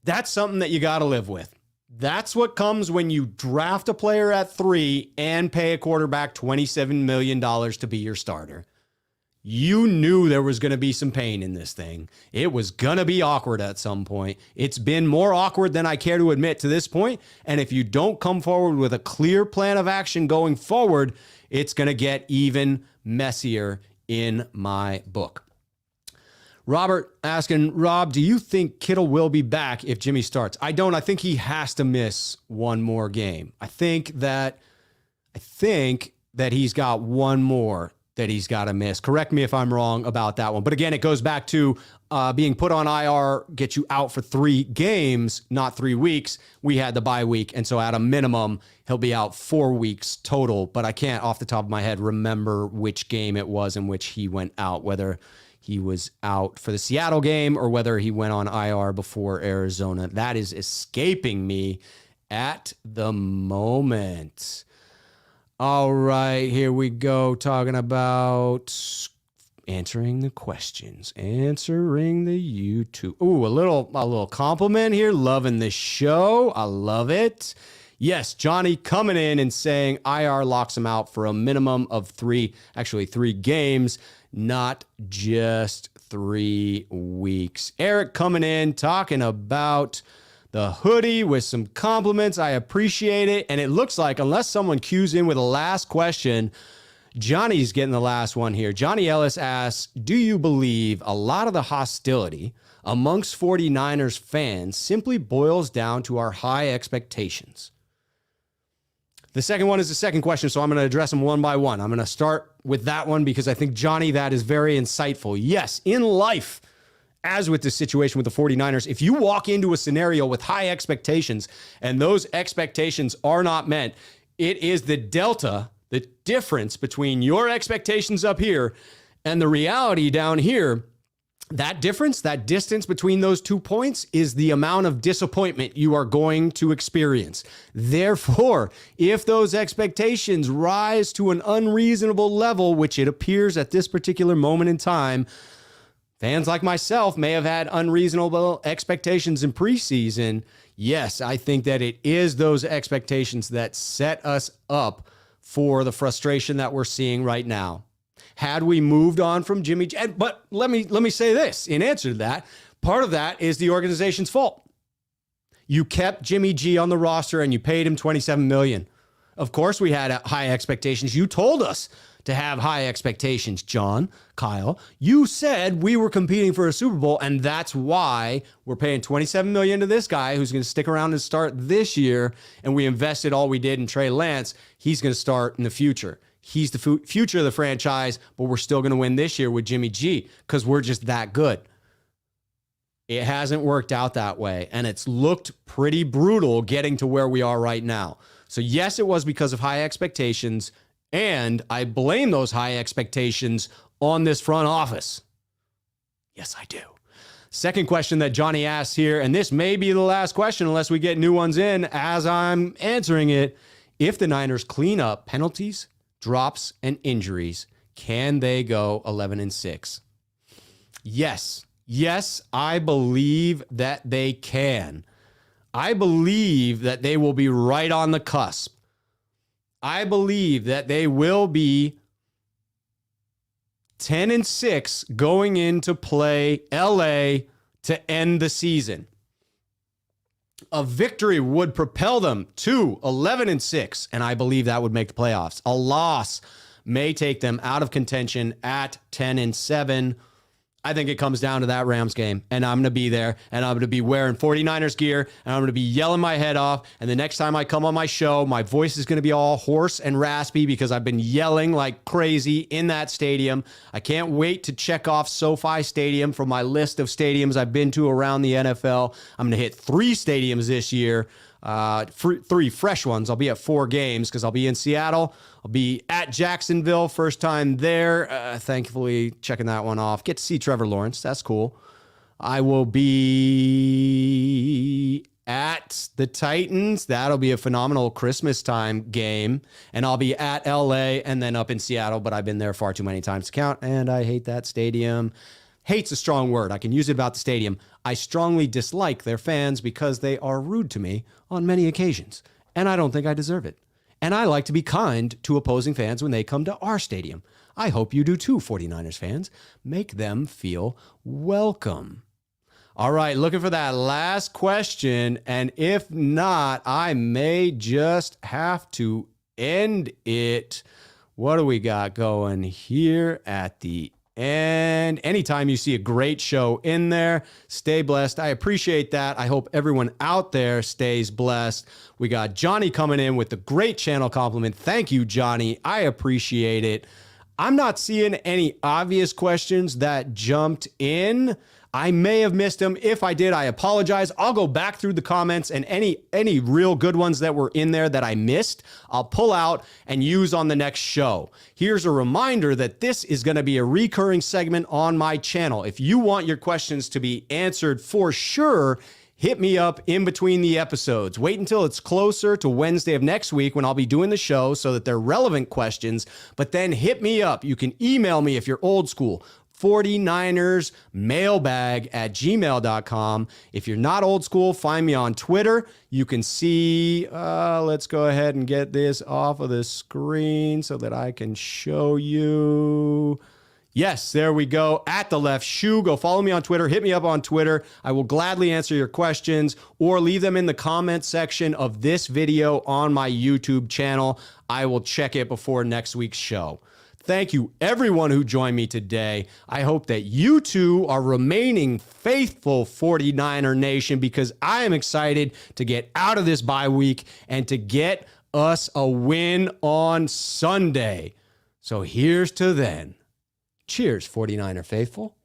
S1: That's something that you got to live with. That's what comes when you draft a player at 3 and pay a quarterback $27 million to be your starter. You knew there was going to be some pain in this thing. It was going to be awkward at some point. It's been more awkward than I care to admit to this point. And if you don't come forward with a clear plan of action going forward, it's going to get even messier in my book. Robert asking, Rob, do you think Kittle will be back if Jimmy starts? I don't. I think he has to miss one more game. I think that he's got one more that he's got to miss. Correct me if I'm wrong about that one. But again, it goes back to being put on IR, get you out for 3 games, not 3 weeks. We had the bye week. And so at a minimum, he'll be out 4 weeks total. But I can't off the top of my head remember which game it was in which he went out, whether he was out for the Seattle game or whether he went on IR before Arizona. That is escaping me at the moment. All right, here we go, talking about answering the questions, answering the YouTube. Ooh, a little compliment here. Loving the show. I love it. Yes, Johnny coming in and saying IR locks him out for a minimum of 3 games, not just 3 weeks. Eric coming in, talking about the hoodie with some compliments. I appreciate it. And it looks like, unless someone cues in with a last question, Johnny's getting the last one here. Johnny Ellis asks, do you believe a lot of the hostility amongst 49ers fans simply boils down to our high expectations? The second one is the second question, so I'm going to address them one by one. I'm going to start with that one because I think, Johnny, that is very insightful. Yes, in life, as with the situation with the 49ers, if you walk into a scenario with high expectations and those expectations are not met, it is the delta, the difference between your expectations up here and the reality down here. That difference, that distance between those 2 points is the amount of disappointment you are going to experience. Therefore, if those expectations rise to an unreasonable level, which it appears at this particular moment in time, fans like myself may have had unreasonable expectations in preseason. Yes, I think that it is those expectations that set us up for the frustration that we're seeing right now. Had we moved on from Jimmy G, but let me say this in answer to that, part of that is the organization's fault. You kept Jimmy G on the roster and you paid him $27 million. Of course, we had high expectations. You told us to have high expectations, John, Kyle. You said we were competing for a Super Bowl, and that's why we're paying $27 million to this guy who's going to stick around and start this year, and we invested all we did in Trey Lance. He's going to start in the future. He's the future of the franchise, but we're still going to win this year with Jimmy G because we're just that good. It hasn't worked out that way, and it's looked pretty brutal getting to where we are right now. So yes, it was because of high expectations, and I blame those high expectations on this front office. Yes, I do. Second question that Johnny asks here, and this may be the last question unless we get new ones in as I'm answering it. If the Niners clean up penalties, drops, and injuries, can they go 11-6? Yes. Yes, I believe that they can. I believe that they will be right on the cusp. I believe that they will be 10-6 going into play LA to end the season. A victory would propel them to 11-6, and I believe that would make the playoffs. A loss may take them out of contention at 10-7. I think it comes down to that Rams game, and I'm going to be there, and I'm going to be wearing 49ers gear, and I'm going to be yelling my head off, and the next time I come on my show, my voice is going to be all hoarse and raspy because I've been yelling like crazy in that stadium. I can't wait to check off SoFi Stadium from my list of stadiums I've been to around the NFL. I'm going to hit 3 stadiums this year, 3 fresh ones. I'll be at 4 games because I'll be in Seattle. I'll be at Jacksonville, first time there. Thankfully, checking that one off. Get to see Trevor Lawrence. That's cool. I will be at the Titans. That'll be a phenomenal Christmas time game. And I'll be at LA and then up in Seattle, but I've been there far too many times to count, and I hate that stadium. Hate's a strong word. I can use it about the stadium. I strongly dislike their fans because they are rude to me on many occasions, and I don't think I deserve it. And I like to be kind to opposing fans when they come to our stadium. I hope you do too, 49ers fans. Make them feel welcome. All right, looking for that last question, and if not, I may just have to end it. What do we got going here at the And anytime you see a great show in there, stay blessed. I appreciate that. I hope everyone out there stays blessed. We got Johnny coming in with the great channel compliment. Thank you, Johnny. I appreciate it. I'm not seeing any obvious questions that jumped in. I may have missed them. If I did, I apologize. I'll go back through the comments, and any real good ones that were in there that I missed, I'll pull out and use on the next show. Here's a reminder that this is going to be a recurring segment on my channel. If you want your questions to be answered for sure, hit me up in between the episodes. Wait until it's closer to Wednesday of next week when I'll be doing the show so that they're relevant questions, but then hit me up. You can email me if you're old school, 49ers mailbag at gmail.com. If you're not old school, find me on Twitter. You can see, let's go ahead and get this off of the screen so that I can show you. Yes, there we go. At the left shoe. Go follow me on Twitter. Hit me up on Twitter. I will gladly answer your questions or leave them in the comment section of this video on my YouTube channel. I will check it before next week's show. Thank you, everyone who joined me today. I hope that you too are remaining faithful 49er Nation, because I am excited to get out of this bye week and to get us a win on Sunday. So here's to then. Cheers, 49er faithful.